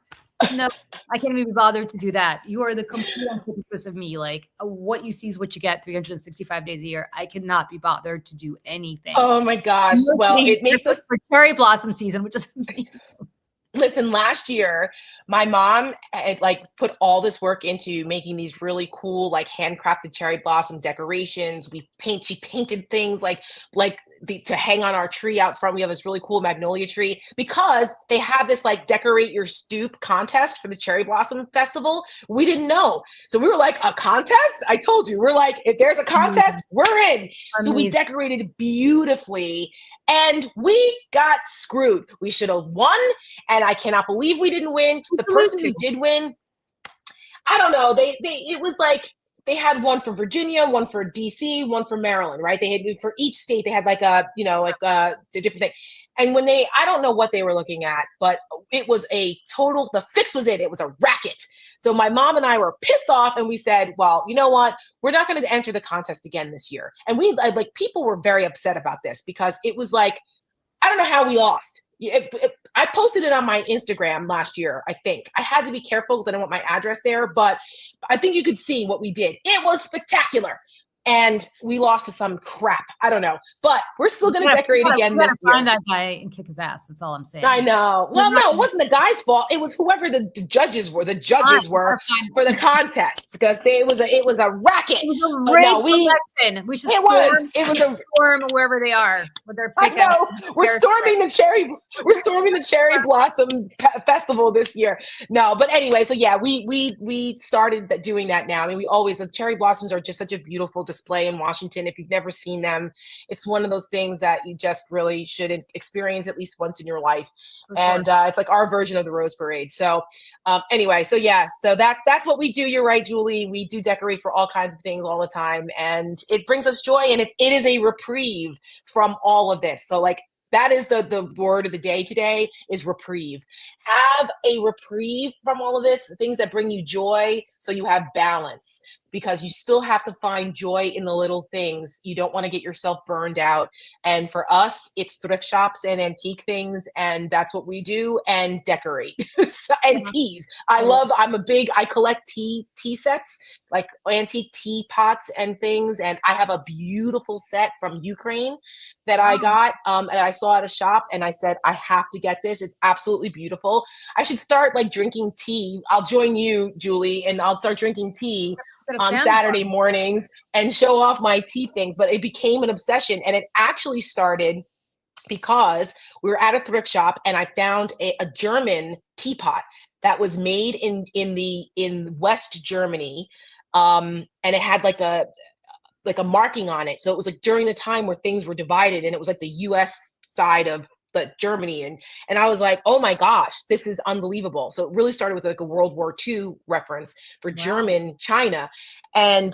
No, I can't even be bothered to do that. You are the complete antithesis of me. Like, what you see is what you get 365 days a year. I cannot be bothered to do anything. Oh my gosh. Well, it makes us for cherry blossom season, which is amazing. Listen, last year, my mom had put all this work into making these really cool, handcrafted cherry blossom decorations. She painted things to hang on our tree out front. We have this really cool magnolia tree because they have this decorate your stoop contest for the cherry blossom festival. We didn't know. So we were like, a contest? I told you, we're like, if there's a contest, we're in. Amazing. So we decorated beautifully and we got screwed. We should have won. And I cannot believe we didn't win. The person who did win, I don't know. It was they had one for Virginia, one for DC, one for Maryland, right? They had for each state, they had the different thing. And when I don't know what they were looking at, but it was the fix was it was a racket. So my mom and I were pissed off and we said, well, you know what? We're not going to enter the contest again this year. And people were very upset about this because it was I don't know how we lost. I posted it on my Instagram last year, I think. I had to be careful because I didn't want my address there, but I think you could see what we did. It was spectacular. And we lost to some crap. I don't know. But we're still going to decorate again this year. Find that guy and kick his ass. That's all I'm saying. I know. Well, no, it wasn't the guy's fault. It was whoever the judges were. The judges were for the contest because it was a racket. It was a rigged election. We should storm wherever they are with their pick. I know. We're storming the cherry blossom festival this year. No, but anyway, so yeah, we started doing that now. I mean, the cherry blossoms are just such a beautiful display in Washington. If you've never seen them, it's one of those things that you just really should experience at least once in your life. And it's like our version of the Rose Parade. So anyway, so that's what we do. You're right, Julie. We do decorate for all kinds of things all the time, and it brings us joy, and it is a reprieve from all of this. So that is the word of the day today is reprieve. Have a reprieve from all of this, things that bring you joy so you have balance. because you still have to find joy in the little things. You don't want to get yourself burned out. And for us, it's thrift shops and antique things. And that's what we do, and decorate and teas. I collect tea sets, like antique tea pots and things. And I have a beautiful set from Ukraine that I got, and I saw at a shop, and I said, I have to get this. It's absolutely beautiful. I should start like drinking tea. I'll join you, Julie, and I'll start drinking tea on Saturday mornings and show off my tea things. But it became an obsession, and it actually started because we were at a thrift shop, and I found a German teapot that was made in West Germany, and it had like a marking on it. So it was like during the time where things were divided, and it was like the US side of the Germany. And I was like, oh my gosh, this is unbelievable. So it really started with like a World War II reference for German China. And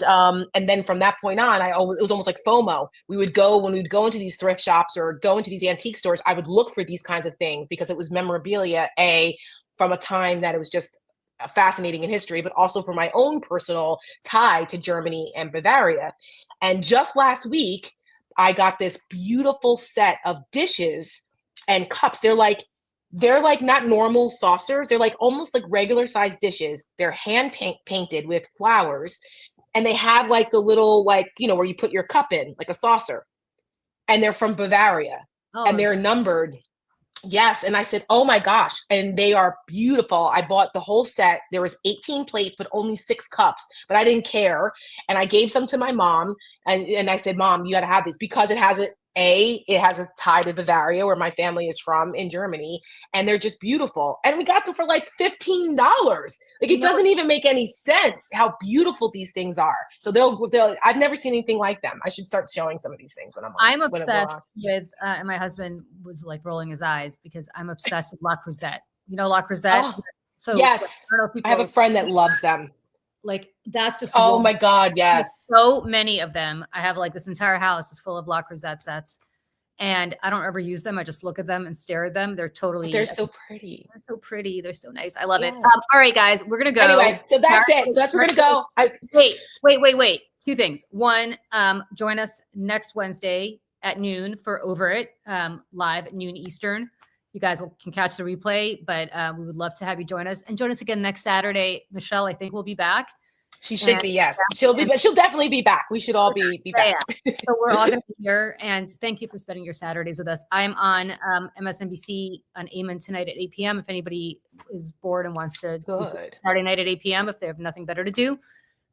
then from that point on, it was almost like FOMO. When we'd go into these thrift shops or go into these antique stores, I would look for these kinds of things because it was memorabilia, from a time that it was just fascinating in history, but also for my own personal tie to Germany and Bavaria. And just last week, I got this beautiful set of dishes and cups. They're like not normal saucers. They're like almost like regular sized dishes. They're hand painted with flowers, and they have like the little, like, where you put your cup in, like a saucer. And they're from Bavaria, and they're numbered. Yes. And I said, oh my gosh. And they are beautiful. I bought the whole set. There was 18 plates, but only 6 cups, but I didn't care. And I gave some to my mom, and I said, Mom, you got to have these, because it has a tie to Bavaria, where my family is from, in Germany, and they're just beautiful. And we got them for like $15. Like, it doesn't even make any sense how beautiful these things are. So I've never seen anything like them. I should start showing some of these things when I'm obsessed with, and my husband was like rolling his eyes because I'm obsessed with La Creuset. You know La Creuset? Oh, so yes, I have a friend that loves them. Like, that's just, oh my God, yes. So many of them. I have like this entire house is full of La Creuset sets, and I don't ever use them. I just look at them and stare at them. They're so pretty. They're so pretty. They're so nice. I love it. All right, guys, we're going to go. Anyway, so that's it. So we're going to go. Wait. 2 things. One, join us next Wednesday at noon for Over It, live at noon Eastern. You guys can catch the replay, but we would love to have you join us, and join us again next Saturday. Michelle, I think, will be back. She should be, yes. She'll definitely be back. We should all be back. Yeah. So we're all going to be here, and thank you for spending your Saturdays with us. I'm on MSNBC on Amen tonight at 8 p.m. If anybody is bored and wants to do Saturday night at 8 p.m. if they have nothing better to do.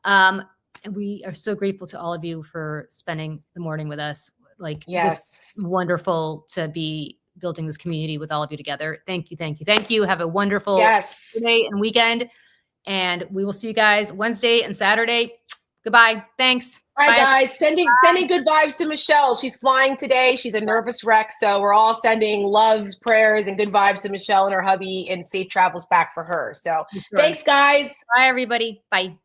And we are so grateful to all of you for spending the morning with us. Like, yes, this wonderful to be building this community with all of you together. Thank you. Have a wonderful day and weekend. And we will see you guys Wednesday and Saturday. Goodbye. Thanks. Bye, guys. Sending good vibes to Michelle. She's flying today. She's a nervous wreck. So we're all sending loves, prayers, and good vibes to Michelle and her hubby, and safe travels back for her. So thanks, guys. Bye, everybody. Bye.